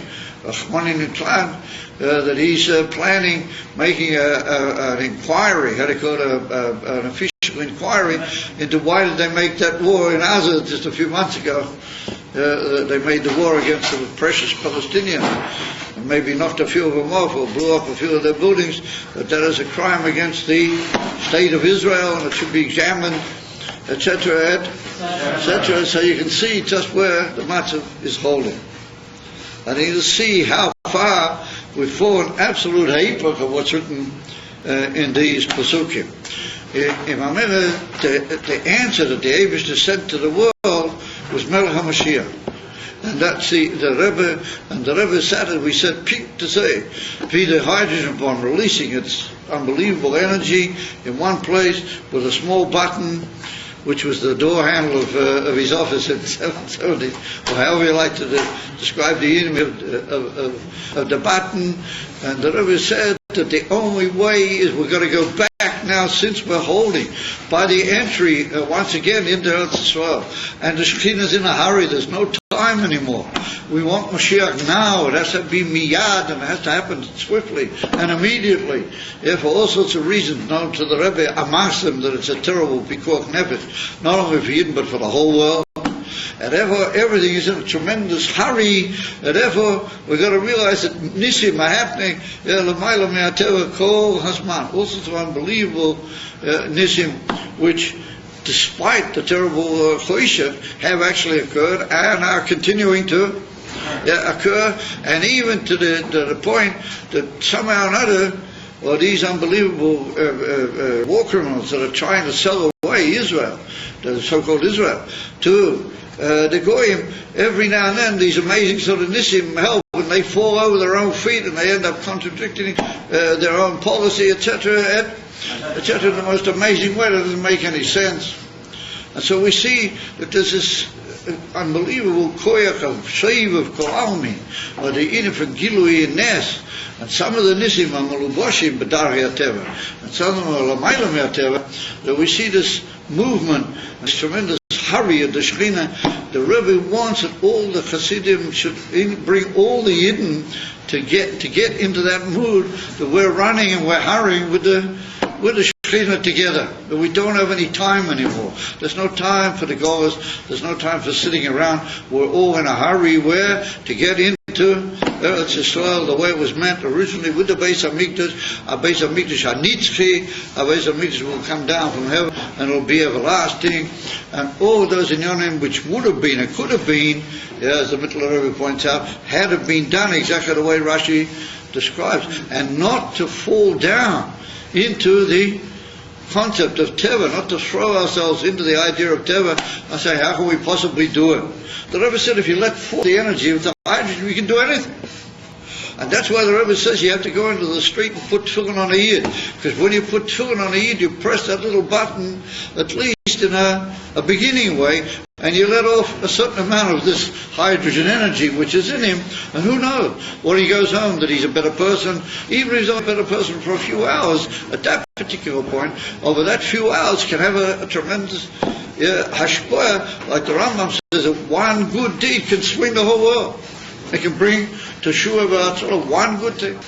that he's planning making an inquiry, how do you call it, an official inquiry into why did they make that war in Gaza just a few months ago. They made the war against the precious Palestinians, and maybe knocked a few of them off or blew up a few of their buildings, but that is a crime against the state of Israel, and it should be examined, etc., etc. So you can see just where the matzah is holding. And you can see how far we've fallen absolute hypocrite of what's written in these pasukim. In my minute, the answer that the Eibishter sent to the world was Melech HaMashiach. And that's the Rebbe, and the Rebbe said it, we said peak to say, be the hydrogen bomb releasing its unbelievable energy in one place with a small button, which was the door handle of his office in 770, or however you like to describe the enemy of the button. And the Rebbe said that the only way is we're going to go back now, since we're holding by the entry once again into Eretz Yisrael, and the Shekhinah is in a hurry. There's no time anymore. We want Mashiach now. It has to be miyad, and it has to happen swiftly and immediately. For all sorts of reasons known to the Rebbe amongst them, that it's a terrible pikuach nefesh, not only for Yidden but for the whole world. And therefore everything is in a tremendous hurry, and therefore we've got to realize that nisim are happening, all sorts of unbelievable nisim, which despite the terrible choisha have actually occurred and are continuing to occur, and even to the point that somehow or another, or these unbelievable war criminals that are trying to sell away Israel, the so-called Israel, to the goyim, every now and then these amazing sort of nisim help, and they fall over their own feet and they end up contradicting their own policy, etc., etc., in the most amazing way that doesn't make any sense. And so we see that there's this unbelievable koyach of sheiv of kol almin, or the inif of gilui nes, and some of the nisim are meluboshim b'darei hateva, and some of them are lamaylam hateva, that we see this movement, this tremendous hurry of the Shekhinah. The Rebbe wants that all the Hasidim should bring all the Yidden to get into that mood that we're running and we're hurrying with the Shekhinah together, that we don't have any time anymore. There's no time for the goers, there's no time for sitting around. We're all in a hurry where to get into Eretz Yisrael the way it was meant originally with the Beis HaMikdash, a Beis HaMikdash HaNitzchi, a Beis HaMikdash will come down from heaven and it'll be everlasting, and all those inyanim which would have been and could have been, as the Mittler Rebbe points out, had it been done exactly the way Rashi describes, and not to fall down into the concept of Teva, not to throw ourselves into the idea of Teva and say, how can we possibly do it? The Rebbe said, if you let fall the energy of the hydrogen, we can do anything. And that's why the Rebbe says you have to go into the street and put tefillin on a yid. Because when you put tefillin on a yid, you press that little button, at least in a beginning way, and you let off a certain amount of this hydrogen energy which is in him, and who knows, when he goes home, that he's a better person. Even if he's not a better person for a few hours, at that particular point, over that few hours can have a tremendous hashpah, like the Rambam says, that one good deed can swing the whole world. It can bring to Shua B'Atzorah one good thing.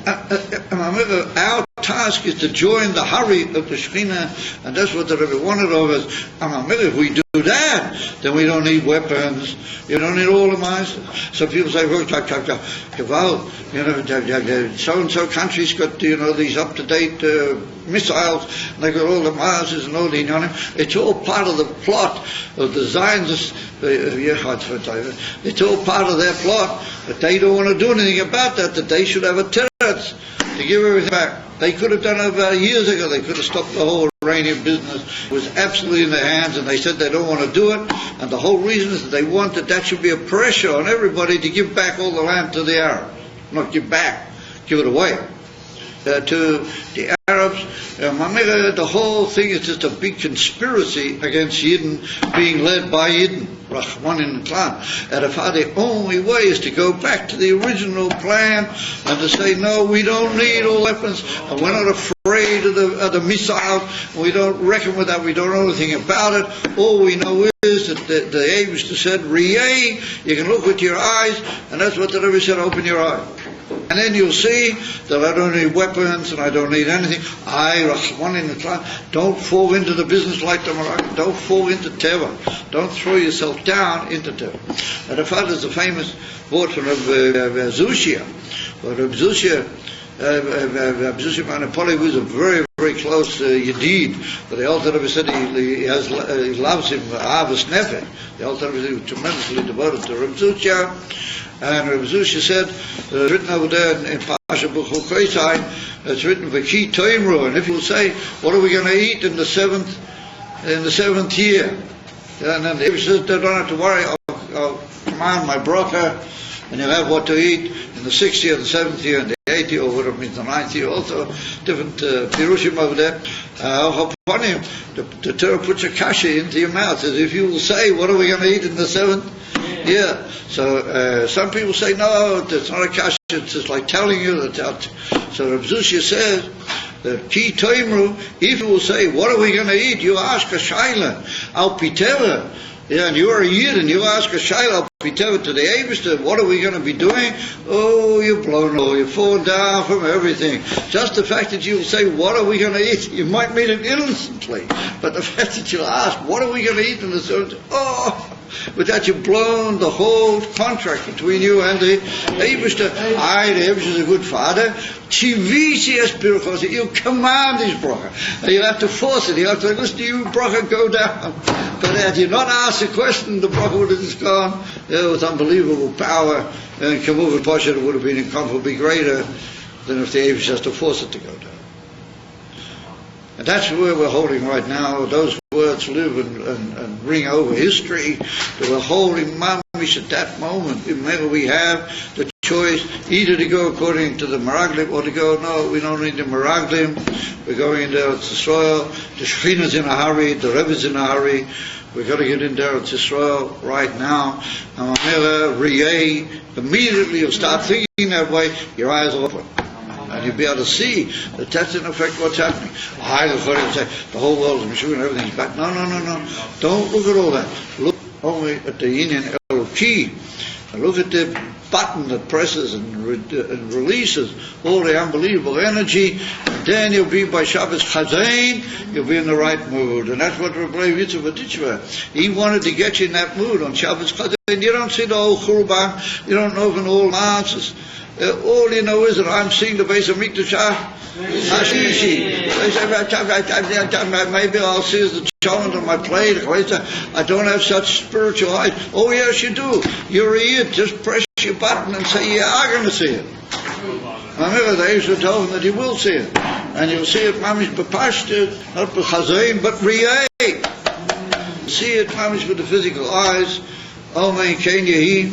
our task is to join the hurry of the Shekhinah, and that's what the Rebbe wanted of us. If we do that, then we don't need weapons. You don't need all the mines. Some people say, well, so-and-so country's got, these up-to-date missiles, and they got all the Mars and all the It's all part of the plot of the Zionists. It's all part of their plot, but they don't want to do anything about that they should have a terrorist to give everything back. They could have done it about years ago. They could have stopped the whole Iranian business. It was absolutely in their hands, and they said they don't want to do it. And the whole reason is that they want that should be a pressure on everybody to give back all the land to the Arabs. Not give back, give it away. To the Arabs, the whole thing is just a big conspiracy against Yidden being led by Yidden, Rahman in the clan. And the only way is to go back to the original plan and to say, no, we don't need all weapons, and we're not afraid of the missile, we don't reckon with that, we don't know anything about it. All we know is that the Abishter said, Riyeh, you can look with your eyes, and that's what the Rebbe said, open your eyes. And then you'll see that I don't need weapons and I don't need anything. Don't fall into the business like the Moroccan. Don't fall into Teva. Don't throw yourself down into Teva. And the father is a famous word from Zushia. Reb Zushia Manipoli was a very, very close Yedid. But the Alter Rebbe said he loves him, Ahavas Nefesh. The Alter Rebbe said he was tremendously devoted to Reb Zushia. And Reb Zushia said, written over there in Pasha Buchul Kreisai, it's written for Ki Toimru. And if you say, what are we going to eat in the seventh year? And then the says, they don't have to worry, I'll command my broker, and you'll have what to eat in the 6th year, the 7th year, and the 8th year, or whatever it means, the 9th year, also different Pirushim over there. Upon him, the Torah puts a kasha into your mouth, as if you will say, what are we going to eat in the 7th year? So some people say, no, it's not a kasha, it's just like telling you that. So Reb Zushia says, that Ki Toimru, if you will say, what are we going to eat? You ask a shaila, al piteva. Yeah, and you're a Yid and you ask a shaila, al piteva to the Abishter, what are we going to be doing? Oh, you're blown away, you're falling down from everything. Just the fact that you will say, what are we going to eat? You might mean it innocently, but the fact that you'll ask, what are we going to eat in the service? Oh, with that you've blown the whole contract between you and the Abishter. The Abishter is a good father. You command his bracha. And you have to force it. You have to listen to you, bracha, go down. But had you not asked the question, the bracha would have just gone with unbelievable power. And Kamuv and Pasha would have been incomparably greater than if the Abishter has to force it to go down. And that's where we're holding right now. Those words live and ring over history. That we're holding mamish at that moment. Maybe we have the choice either to go according to the Meraglim or to go, no, we don't need the Meraglim. We're going into Eretz Yisrael. The Shekhinah's in a hurry. The Rebbe's in a hurry. We've got to get into Eretz Yisrael right now. And immediately you'll start thinking that way, your eyes will open. And you'll be able to see that that's in effect what's happening. The whole world is machine, everything's back. No. Don't look at all that. Look only at the Inyan Eloki. And look at the button that presses and releases all the unbelievable energy. And then you'll be by Shabbos Chazain, you'll be in the right mood. And that's what Rabbi Yitzhak Batichva, he wanted to get you in that mood on Shabbos Chazain. You don't see the whole Churban, you don't know even all the answers. All you know is that I'm seeing the base of Mikdash Hashishi. Maybe I'll see the challenge on my plate. I don't have such spiritual eyes. Oh yes, you do. You're a Yid. Just press your button and say you are going to see it. Remember, the Yisrael told him that you will see it, and you'll see it, mamish b'pashtet, not b'chazayin, but riyeh. See it, mamish, with the physical eyes. Oh, my, can you hear?